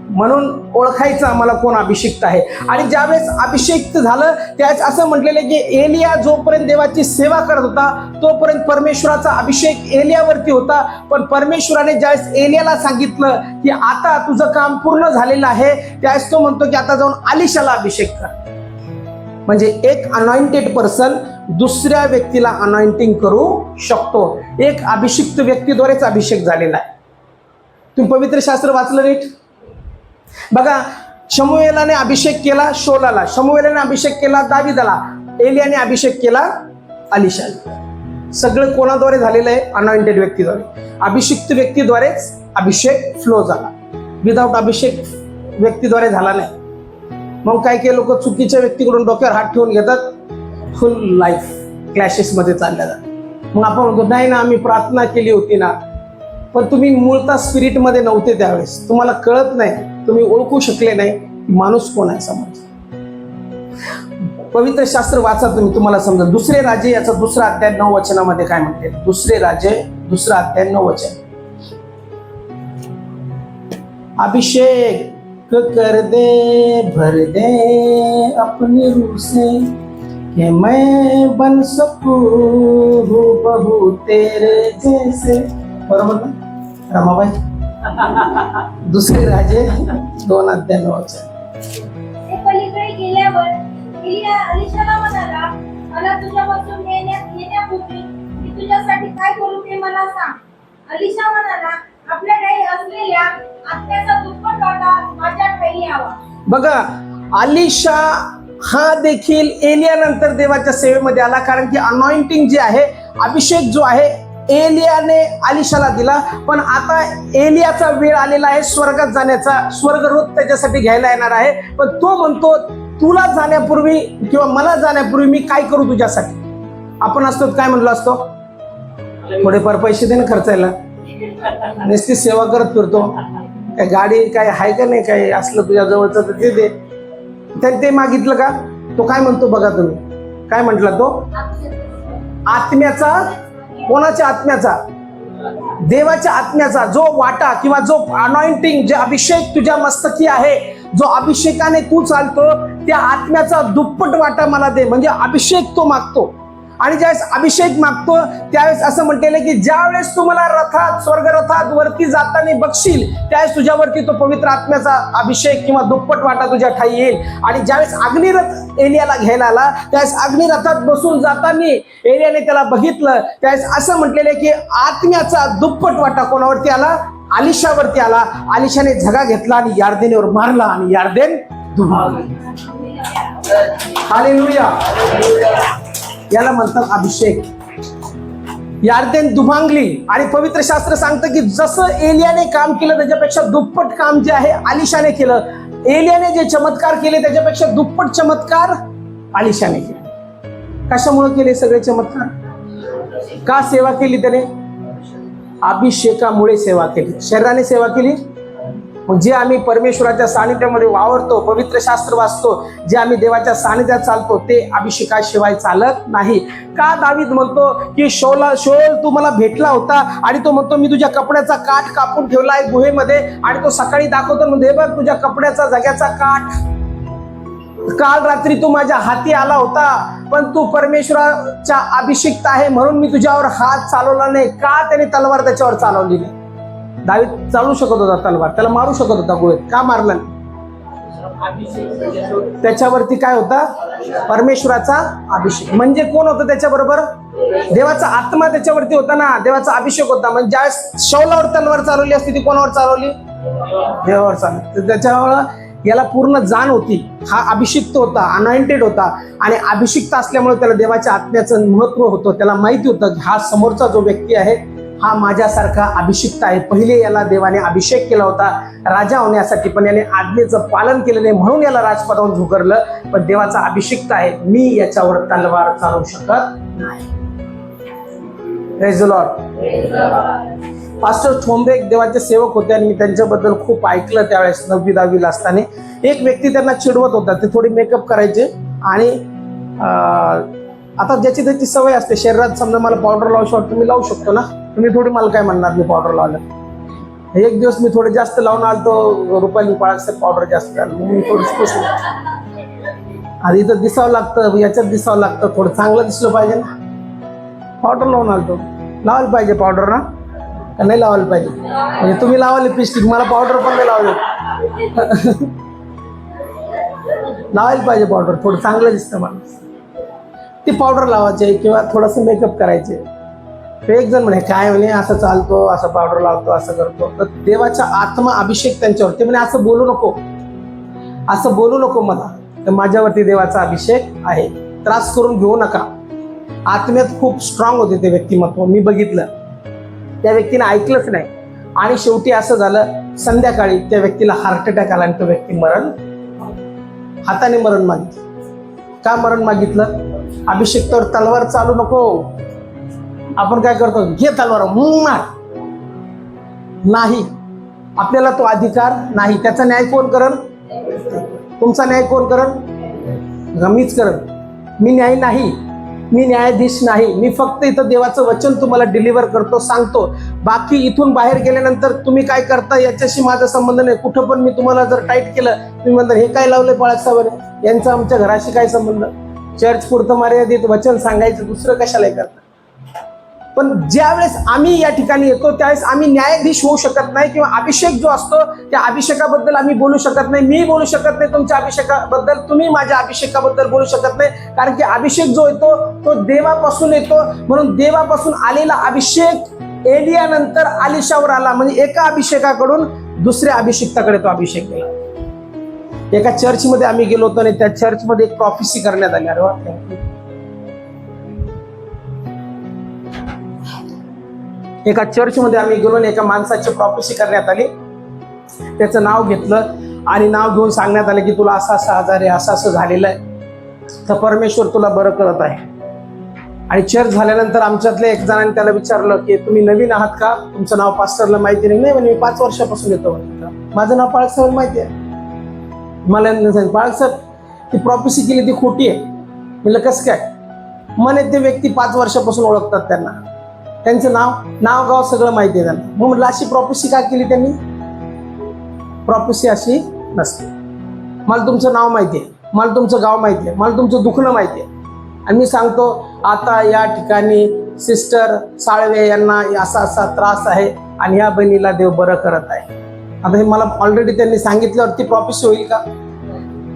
[SPEAKER 1] म्हणून ओळखायचं आम्हाला कोण अभिषिक्त आहे. आणि ज्यावेळेस अभिषेक झालं त्यावेळेस असं म्हटलेलं की एलिया जोपर्यंत देवाची सेवा करत होता तोपर्यंत परमेश्वराचा अभिषेक एलियावरती होता. पण परमेश्वराने ज्यावेळेस एलियाला सांगितलं की आता तुझं काम पूर्ण झालेलं आहे, त्यावेळेस तो म्हणतो की आता जाऊन अलिशाला अभिषेक कर. म्हणजे एक अनॉइंटेड पर्सन दुसऱ्या व्यक्तीला अनॉइंटिंग करू शकतो. एक अभिषिक्त व्यक्तीद्वारेच अभिषेक झालेला आहे. तुम्ही पवित्र शास्त्र वाचलं नीट बघा. शमूएलाने अभिषेक केला शोलाला, शमूएलाने अभिषेक केला दाविदाला, एलियाने अभिषेक केला अलिशाला. सगळं कोणाद्वारे झालेलं आहे? अनॉइंटेड व्यक्तीद्वारे. अभिषिक्त व्यक्तीद्वारेच अभिषेक फ्लो झाला. विदाऊट अभिषेक व्यक्तीद्वारे झाला नाही. मग काही लोक चुकीच्या व्यक्तीकडून डोक्यावर हात ठेवून घेतात, फुल लाईफ क्लॅशेस मध्ये चालल्या जातात. मग आपण म्हणतो नाही ना, आम्ही प्रार्थना केली होती ना, पण तुम्ही मूळतः स्पिरिट मध्ये नव्हते त्यावेळेस, तुम्हाला कळत नाही, तुम्ही ओळखू शकले नाही माणूस कोण आहे समज. पवित्र शास्त्र वाचा तुम्ही, तुम्हाला समजा. दुसरे राजे याचा 2 अध्याय 9 वचनामध्ये काय म्हणते? दुसरे राजे 2 अध्याय 9 वचन. अभिषेक कर दे, भर दे अपनी रूह से कि मैं बन सकूं हूबहू तेरे जैसे. बरोबर ना रमाबाई? दुसरे राजे 2:9.
[SPEAKER 2] ते पलीकडे गेल्यावर अलिशाला म्हणाला, मला तुझ्यापासून येण्यापूर्वी मी तुझ्यासाठी काय करू ते मला सांग. अलिशा म्हणाला, आपल्याकडे असलेल्या आत्म्याचा दुप्पट वाटा माझ्या ठाई यावा.
[SPEAKER 1] बघा, अलिशा हा देखील एलियानंतर देवाच्या सेवेमध्ये आला, कारण की अनॉइंटिंग जे आहे, अभिषेक जो आहे एलियाने अलिशाला दिला. पण आता एलियाचा वेळ आलेला आहे स्वर्गात जाण्याचा. स्वर्गदूत त्याच्यासाठी घ्यायला येणार आहे. पण तो म्हणतो, तुला जाण्यापूर्वी किंवा मला जाण्यापूर्वी मी काय करू तुझ्यासाठी. आपण असतो काय म्हणलो असतो, थोडेफार पैसे दे ना खर्चायला, नुसती सेवा करत फिरतो, काय गाडी काय आहे का नाही, काय असलं तुझ्या जवळचं तर ते दे. त्याने ते मागितलं का? तो काय म्हणतो बघा तुम्ही, काय म्हटला तो? आत्म्याचा. कोणाच्या आत्म्याचा? देवाच्या आत्म्याचा जो वाटा किंवा जो अनॉइंटिंग, जे अभिषेक तुझ्या मस्तकी आहे, जो अभिषेकाने तू चालतो, त्या आत्म्याचा दुप्पट वाटा मला दे. म्हणजे अभिषेक तो मागतो. आणि ज्यावेळेस अभिषेक मागतो त्यावेळेस असं म्हटलेलं की ज्यावेळेस तू मला रथात, स्वर्गरथात वरती जाताना बघशील, त्यावेळेस तुझ्यावरती तो पवित्र आत्म्याचा अभिषेक किंवा दुप्पट वाटा तुझ्या ठाई येईल. आणि ज्यावेळेस अग्निरथ एलियाला घ्यायला आला, त्यावेळेस अग्निरथात बसून जाताना एलियाने त्याला बघितलं, त्यावेळेस असं म्हटलेलं की आत्म्याचा दुप्पट वाटा कोणावरती आला? अलिशावरती आला. अलिशाने झगा घेतला आणि यार्देनेवर मारला आणि यार्देन दुभावली. हालेलुया. याला म्हणतात अभिषेक. यार्देन दुभांगली. आणि पवित्र शास्त्र सांगतं की जसं एलियाने काम केलं त्याच्यापेक्षा दुप्पट काम जे आहे अलिशाने केलं. एलियाने जे चमत्कार केले त्याच्यापेक्षा दुप्पट चमत्कार अलिशाने केले. कशामुळे केले सगळे चमत्कार? का सेवा केली त्याने? अभिषेकामुळे सेवा केली. शरीराने सेवा केली. जे आम्ही परमेश्वराच्या सानिध्यामध्ये वावरतो, पवित्र शास्त्र वाचतो, जे आम्ही देवाच्या सानिध्यात चालतो, ते अभिषेकाशिवाय चालत नाही. का दावीद म्हणतो की शौल तू मला भेटला होता आणि तो म्हणतो मी तुझ्या कपड्याचा काठ कापून ठेवला आहे गुहेमध्ये, आणि तो सकाळी दाखवतो म्हणजे बघ तुझ्या कपड्याचा जग्याचा काठ, काल रात्री तू माझ्या हाती आला होता, पण तू परमेश्वराच्या अभिषिक्त आहे म्हणून मी तुझ्यावर हात चालवला नाही. का? त्याने तलवार त्याच्यावर चालवली नाही. दावीद चालू शकत होता तलवार, त्याला मारू शकत होता गुहेत. का मारला? त्याच्यावरती काय होता? परमेश्वराचा अभिषेक. म्हणजे कोण होतं त्याच्याबरोबर? देवाचा आत्मा त्याच्यावरती होता ना, देवाचा अभिषेक होता. म्हणजे ज्यावेळेस शौलावर तलवार चालवली असती ती कोणावर चालवली? देवावर चालवली. त्याच्यामुळं याला पूर्ण जाण होती. हा अभिषिक्त होता, अनॉइंटेड होता. आणि अभिषिक्त असल्यामुळे त्याला देवाच्या आत्म्याचं महत्व होतं. त्याला माहिती होतं हा समोरचा जो व्यक्ती आहे हा माझ्यासारखा अभिषिक्त आहे. पहिले याला देवाने अभिषेक केला होता राजा होण्यासाठी, पण याने आज्ञेचं पालन केलं नाही म्हणून याला राजपदावर झुकरलं. पण देवाचा अभिषिक्त आहे, मी याच्यावर तलवार चालवू शकत नाही. Praise the lord. Pastor Thombare एक देवाचे सेवक होते आणि मी त्यांच्याबद्दल खूप ऐकलं. त्यावेळेस 9वी-10वीला असताना एक व्यक्ती त्यांना चिडवत होता. ते थोडी मेकअप करायचे आणि आता ज्याची त्याची सवय असते. शरीरात समजा मला पावडर लावू वाटतं, मी लावू शकतो ना. तुम्ही थोडी मला काय म्हणणार मी पावडर लावलं. एक दिवस मी थोडे जास्त लावून आलतो, रुपाली पाळायचं पावडर जास्त झालं, मी थोडं आधी तर दिसावं लागतं, याच्यात दिसावं लागतं, थोडं चांगलं दिसलं पाहिजे ना. पावडर लावून आलतो. लावायला पाहिजे पावडर ना, का नाही लावायला पाहिजे? म्हणजे तुम्ही लावा लिपस्टिक, मला पावडर पण नाही लावले. लावायला पाहिजे पावडर, थोडं चांगलं दिसतं माणूस. ती पावडर लावायचे किंवा थोडंसं मेकअप करायचे. एक जण म्हणे काय म्हणे असं चालतो, असं पावडर लावतो, असं करतो. तर देवाचा आत्मा अभिषेक त्यांच्यावरती म्हणे असं बोलू नको, असं बोलू नको मला, तर माझ्यावरती देवाचा अभिषेक आहे, त्रास करून घेऊ नका. आत्म्यात खूप स्ट्रॉंग होते ते व्यक्तिमत्व. मी बघितलं त्या व्यक्तीने ऐकलंच नाही आणि शेवटी असं झालं संध्याकाळी त्या व्यक्तीला हार्ट अटॅक आला आणि तो व्यक्ती हाताने मरण मागितलं. का मरण मागितलं? अभिषेकवर तलवार चालू नको. आपण काय करतो, घे तलवार मार. नाही, आपल्याला तो अधिकार नाही. त्याचा न्याय कोण करल? तुमचा न्याय कोण करल? मीच करल. मी न्याय नाही. मी न्यायाधीश नाही. मी फक्त इथं देवाचं वचन तुम्हाला डिलिव्हर करतो, सांगतो. बाकी इथून बाहेर गेल्यानंतर तुम्ही काय करता याच्याशी माझा संबंध नाही. कुठं पण मी तुम्हाला जर टाईट केलं, तुम्ही म्हणता हे काय लावलंय बाळासाहेबांनी, यांचा आमच्या घराशी काय संबंध. चर्च पुरतं मर्यादित वचन सांगायचं, दुसरं कशाला करता. पण ज्यावेळेस आम्ही या ठिकाणी येतो त्यावेळेस आम्ही न्यायाधीश होऊ शकत नाही, किंवा अभिषेक जो असतो त्या अभिषेकाबद्दल आम्ही बोलू शकत नाही. मी बोलू शकत नाही तुमच्या अभिषेकाबद्दल, तुम्ही माझ्या अभिषेकाबद्दल बोलू शकत नाही. कारण की अभिषेक जो येतो तो देवापासून येतो. म्हणून देवापासून आलेला अभिषेक एलिया नंतर अलिशावर आला. म्हणजे एका अभिषेकाकडून दुसऱ्या अभिषेकाकडे तो अभिषेक गेला. एका चर्चमध्ये आम्ही गेलो होतो आणि त्या चर्चमध्ये एक प्रॉफेसी करण्यात आली. अरे वा, एका चर्चमध्ये आम्ही गेलो आणि एका माणसाची प्रॉफेसी करण्यात आली. त्याचं नाव घेतलं आणि नाव घेऊन सांगण्यात आलं की तुला असा असा आजार आहे, असं असं झालेलं आहे, तर परमेश्वर तुला बरं करत आहे. आणि चर्च झाल्यानंतर आमच्यातल्या एक जणांनी त्याला विचारलं की तुम्ही नवीन आहात का, तुमचं नाव पास्टरला माहिती नाही. नाही म्हणे, मी 5 वर्षापासून येतो. माझं नाव बाळासाहेब माहिती आहे. मला बाळासाहेब ती प्रॉफेसी केली ती खोटी आहे. म्हणलं कसं काय. म्हणे ते व्यक्ती 5 वर्षापासून ओळखतात त्यांना, त्यांचं नाव गाव सगळं माहिती आहे त्यांना. मग म्हटलं अशी प्रॉफेसी का केली त्यांनी. प्रॉफेसी अशी नसते. मला तुमचं नाव माहिती आहे, मला तुमचं गाव माहिती आहे, मला तुमचं दुखणं माहिती आहे, आणि मी सांगतो आता या ठिकाणी सिस्टर साळवे यांना असा असा त्रास आहे आणि या बहिणीला देव बरं करत आहे. आता हे मला ऑलरेडी त्यांनी सांगितल्यावरती प्रॉफेसी होईल का.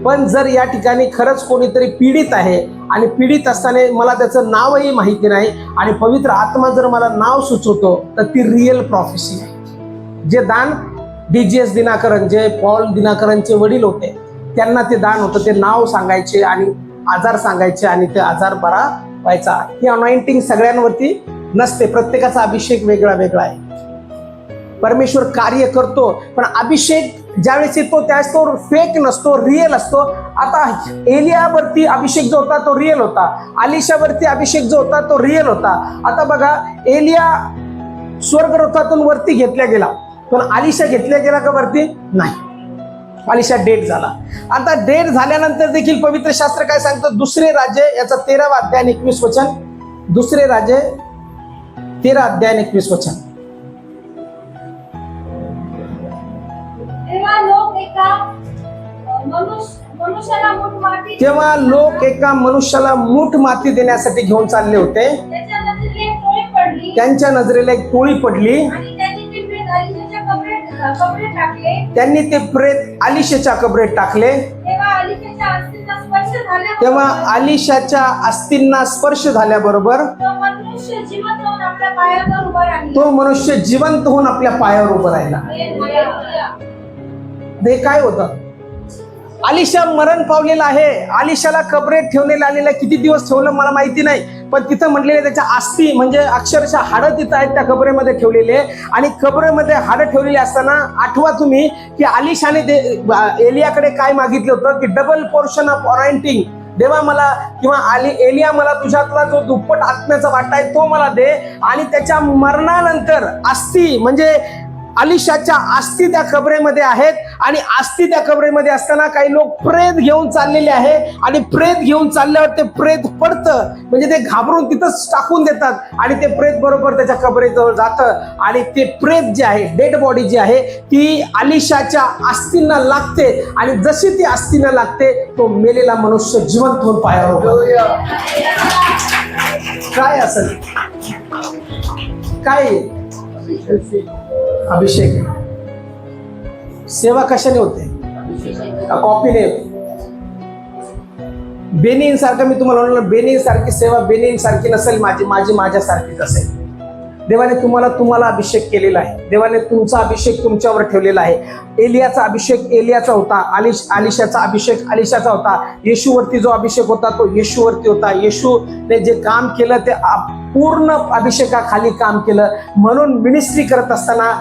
[SPEAKER 1] पण जर या ठिकाणी खरंच कोणीतरी पीडित आहे आणि पीडित असताना मला त्याचं नावही माहिती नाही आणि पवित्र आत्मा जर मला नाव सुचवतो, तर ती रिअल प्रॉफेसी आहे. जे दान DGS दिनाकरन, जे पॉल दिनाकरनचे वडील होते, त्यांना ते दान होतं. ते नाव सांगायचे आणि आजार सांगायचे आणि ते आजार बरा व्हायचा. ही अनॉइंटिंग सगळ्यांवरती नसते. प्रत्येकाचा अभिषेक वेगळा वेगळा आहे. परमेश्वर कार्य करतो, पण अभिषेक ज्यावेळेस येतो त्यावेळेस तो फेक नसतो, रिअल असतो. आता एलियावरती अभिषेक जो होता तो रिअल होता, अलिशावरती अभिषेक जो होता तो रिअल होता. आता बघा, एलिया स्वर्गरथातून वरती घेतला गेला, पण अलिशा घेतल्या गेला का वरती नाही. अलिशा डेड झाला. आता डेड झाल्यानंतर देखील पवित्र शास्त्र काय सांगतं, दुसरे राजे याचा 13वा अध्याय 21 वचन. दुसरे राजे 13 अध्याय 21 वचन.
[SPEAKER 2] तेव्हा लोक एका
[SPEAKER 1] मनुष्याला मूठ माती देण्यासाठी घेऊन चालले होते. त्यांच्या नजरेला एक टोळी पडली. त्यांनी ते प्रेत अलिशाच्या कबरेत टाकले. तेव्हा अलिशाच्या अस्थींना स्पर्श झाल्याबरोबर तो मनुष्य जिवंत होऊन आपल्या पायावर उभं राहिला. हे काय होतं. अलिशा मरण पावलेला आहे. अलिशाला कबरेत ठेवलेलं आलेलं, किती दिवस ठेवलं मला माहिती नाही, पण तिथं म्हटलेले त्याच्या अस्थी म्हणजे अक्षरशः हाडं तिथं आहेत त्या कबरेमध्ये ठेवलेले. आणि कबरेमध्ये हाडं ठेवलेली असताना आठवा तुम्ही की अलिशाने एलियाकडे काय मागितलं होतं की डबल पोर्शन ऑफ अनॉइंटिंग. देवा मला, किंवा एलिया मला तुझ्यातला जो दुप्पट आत्म्याचा वाटा आहे तो मला दे. आणि त्याच्या मरणानंतर अस्थी म्हणजे अलिशाच्या अस्थी त्या कबरेमध्ये आहेत. आणि अस्थी त्या कबरेमध्ये असताना काही लोक प्रेत घेऊन चाललेले आहे. आणि प्रेत घेऊन चालल्यावर ते प्रेत पडतं, म्हणजे ते घाबरून तिथंच टाकून देतात आणि ते प्रेत बरोबर त्याच्या कबरेजवळ जातं. आणि ते प्रेत जे आहे, डेड बॉडी जी आहे, ती अलिशाच्या अस्थींना लागते. आणि जशी ती अस्थींना लागते, तो मेलेला मनुष्य जिवंत होऊन पायावर उभा. काय असेल काय अभिषेक. सेवा कशाने होते का कॉपीने होते. बेनिन सारखं मी तुम्हाला म्हणलं, बेनिन सारखी सेवा बेनिन सारखी नसेल, माझी माझ्यासारखीच असेल. देवाने तुम्हाला अभिषेक केलेला आहे. देवाने तुमचा अभिषेक तुमच्यावर ठेवलेला आहे. एलियाचा अभिषेक एलियाचा होता. अलिशाचा अभिषेक अलिशाचा होता. येशूवरती जो अभिषेक होता तो येशूवरती होता. येशूने जे काम केलं ते पूर्ण अभिषेकाखाली काम केलं. म्हणून मिनिस्ट्री करत असताना,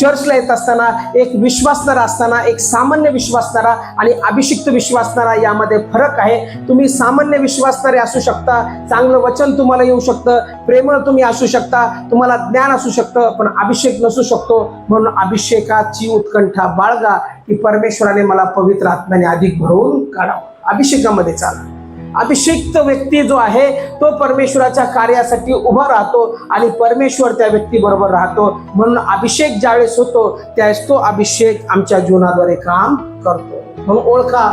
[SPEAKER 1] चर्चला येत असताना, एक विश्वासणारा असताना, एक सामान्य विश्वासणारा आणि अभिषिक्त विश्वासणारा यामध्ये फरक आहे. तुम्ही सामान्य विश्वासणारे असू शकता, चांगलं वचन तुम्हाला येऊ शकतं, प्रेमळ तुम्ही असू शकता, तुम्हाला ज्ञान असू शकतं, पण अभिषेक नसू शकतो. म्हणून अभिषेकाची उत्कंठा बाळगा की परमेश्वराने मला पवित्र आत्म्याने अधिक भरवून काढावं. अभिषेकामध्ये चाला. अभिषिक्त व्यक्ती जो आहे तो परमेश्वराच्या कार्यासाठी उभा राहतो आणि परमेश्वर त्या व्यक्ती बरोबर राहतो. म्हणून अभिषेक ज्यावेळेस होतो त्यावेळेस तो अभिषेक आमच्या जीवनाद्वारे काम करतो. म्हणून ओळखा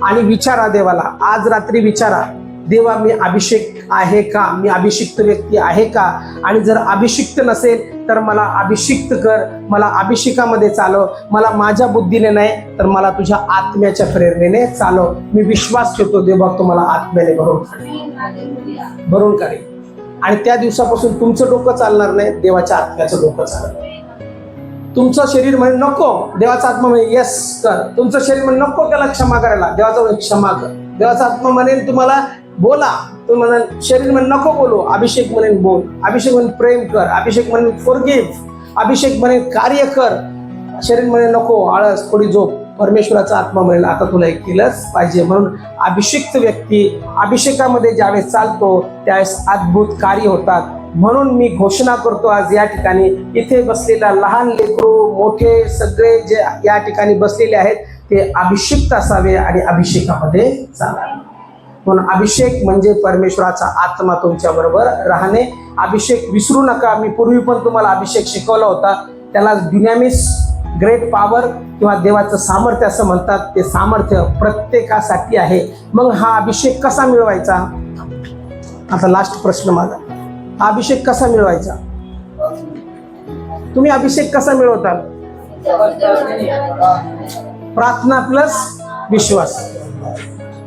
[SPEAKER 1] आणि विचारा देवाला. आज रात्री विचारा, देवा मी अभिषेक आहे का, मी अभिषिक्त व्यक्ती आहे का, आणि जर अभिषिक्त नसेल तर मला अभिषिक्त कर, मला अभिषेकामध्ये चालव, मला माझ्या बुद्धीने नाही तर मला तुझ्या आत्म्याच्या प्रेरणेने चालव. मी विश्वास ठेवतो देवा तुम्हाला आत्म्याने भरून काढेल. आणि त्या दिवसापासून तुमचं डोकं चालणार नाही, देवाच्या आत्म्याचं डोकं चालणार. तुमचं शरीर म्हणे नको, देवाचा आत्मा म्हणे येस कर. तुमचं शरीर म्हणे नको त्याला क्षमा करायला, देवाचा म्हणे क्षमा कर. देवाचा आत्मा म्हणेल तुम्हाला बोला, तुम्ही म्हणाल शरीर म्हणे नको बोलू, अभिषेक म्हणेल बोल. अभिषेक म्हणे प्रेम कर, अभिषेक म्हणे फॉरगिव्ह, अभिषेक म्हणे कार्य कर. शरीर म्हणे नको आळस थोडी झोप. परमेश्वराचा आत्मा म्हणेल आता तुला एक केलंच पाहिजे. म्हणून अभिषिक्त व्यक्ती अभिषेकामध्ये ज्यावेळेस चालतो त्यावेळेस अद्भुत कार्य होतात. म्हणून मी घोषणा करतो आज या ठिकाणी इथे बसलेला लहान लेकरू मोठे सगळे जे या ठिकाणी बसलेले आहेत ते अभिषिक्त असावे आणि अभिषेकामध्ये चालावे. म्हणून अभिषेक म्हणजे परमेश्वराचा आत्मा तुमच्या बरोबर राहणे. अभिषेक विसरू नका. मी पूर्वी पण तुम्हाला अभिषेक शिकवला होता. त्याला दुनामिस, ग्रेट पॉवर किंवा देवाचं सामर्थ्य असं म्हणतात. ते सामर्थ्य प्रत्येकासाठी आहे. मग हा अभिषेक कसा मिळवायचा? आता लास्ट प्रश्न माझा, हा अभिषेक कसा मिळवायचा? तुम्ही अभिषेक कसा मिळवता? प्रार्थना प्लस विश्वास.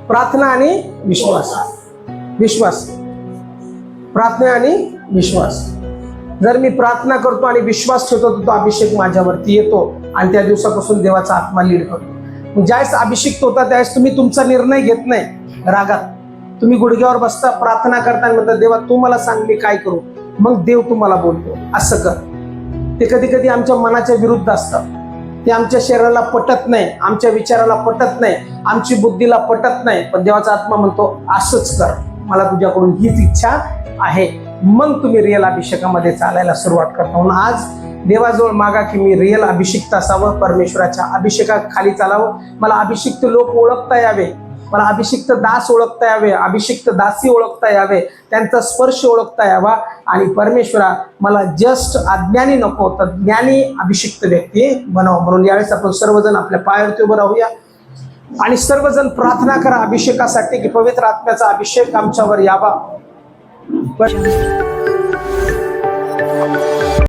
[SPEAKER 1] प्रार्थना आणि विश्वास. विश्वास, प्रार्थना आणि विश्वास. जर मी प्रार्थना करतो आणि विश्वास ठेवतो तर तो अभिषेक माझ्यावरती येतो आणि त्या दिवसापासून देवाचा आत्मा लीड करतो. ज्यावेळेस अभिषेक होता त्यावेळेस तुम्ही तुमचा निर्णय घेत नाही रागात. तुम्ही गुडघ्यावर बसता, प्रार्थना करता आणि म्हणता देवा तू मला सांग मी काय करू. मग देव तुम्हाला बोलतो असं कर. ते कधी कधी आमच्या मनाच्या विरुद्ध असतं. ते आमच्या शरीराला पटत नाही, आमच्या विचाराला पटत नाही, आमची बुद्धीला पटत नाही. पण देवाचा आत्मा म्हणतो असंच कर, मला तुझ्याकडून हीच इच्छा आहे. मग तुम्ही रिअल अभिषेकामध्ये चालायला सुरुवात करता. म्हणून आज देवाजवळ मागा की मी रिअल अभिषिक्त असावं, परमेश्वराच्या अभिषेकाखाली चालावं. मला अभिषिक्त लोक ओळखता यावे, मला अभिषिक्त दास ओळखता यावे, अभिषिक्त दासी ओळखता यावे, त्यांचा स्पर्श ओळखता यावा. आणि परमेश्वरा मला जस्ट अज्ञानी नको तर ज्ञानी अभिषिक्त व्यक्ती बनव. म्हणून यावेळेस आपण सर्वजण आपल्या पायावरती उभं राहूया आणि सर्वजण प्रार्थना करा अभिषेकासाठी की पवित्र आत्म्याचा अभिषेक आमच्यावर यावा.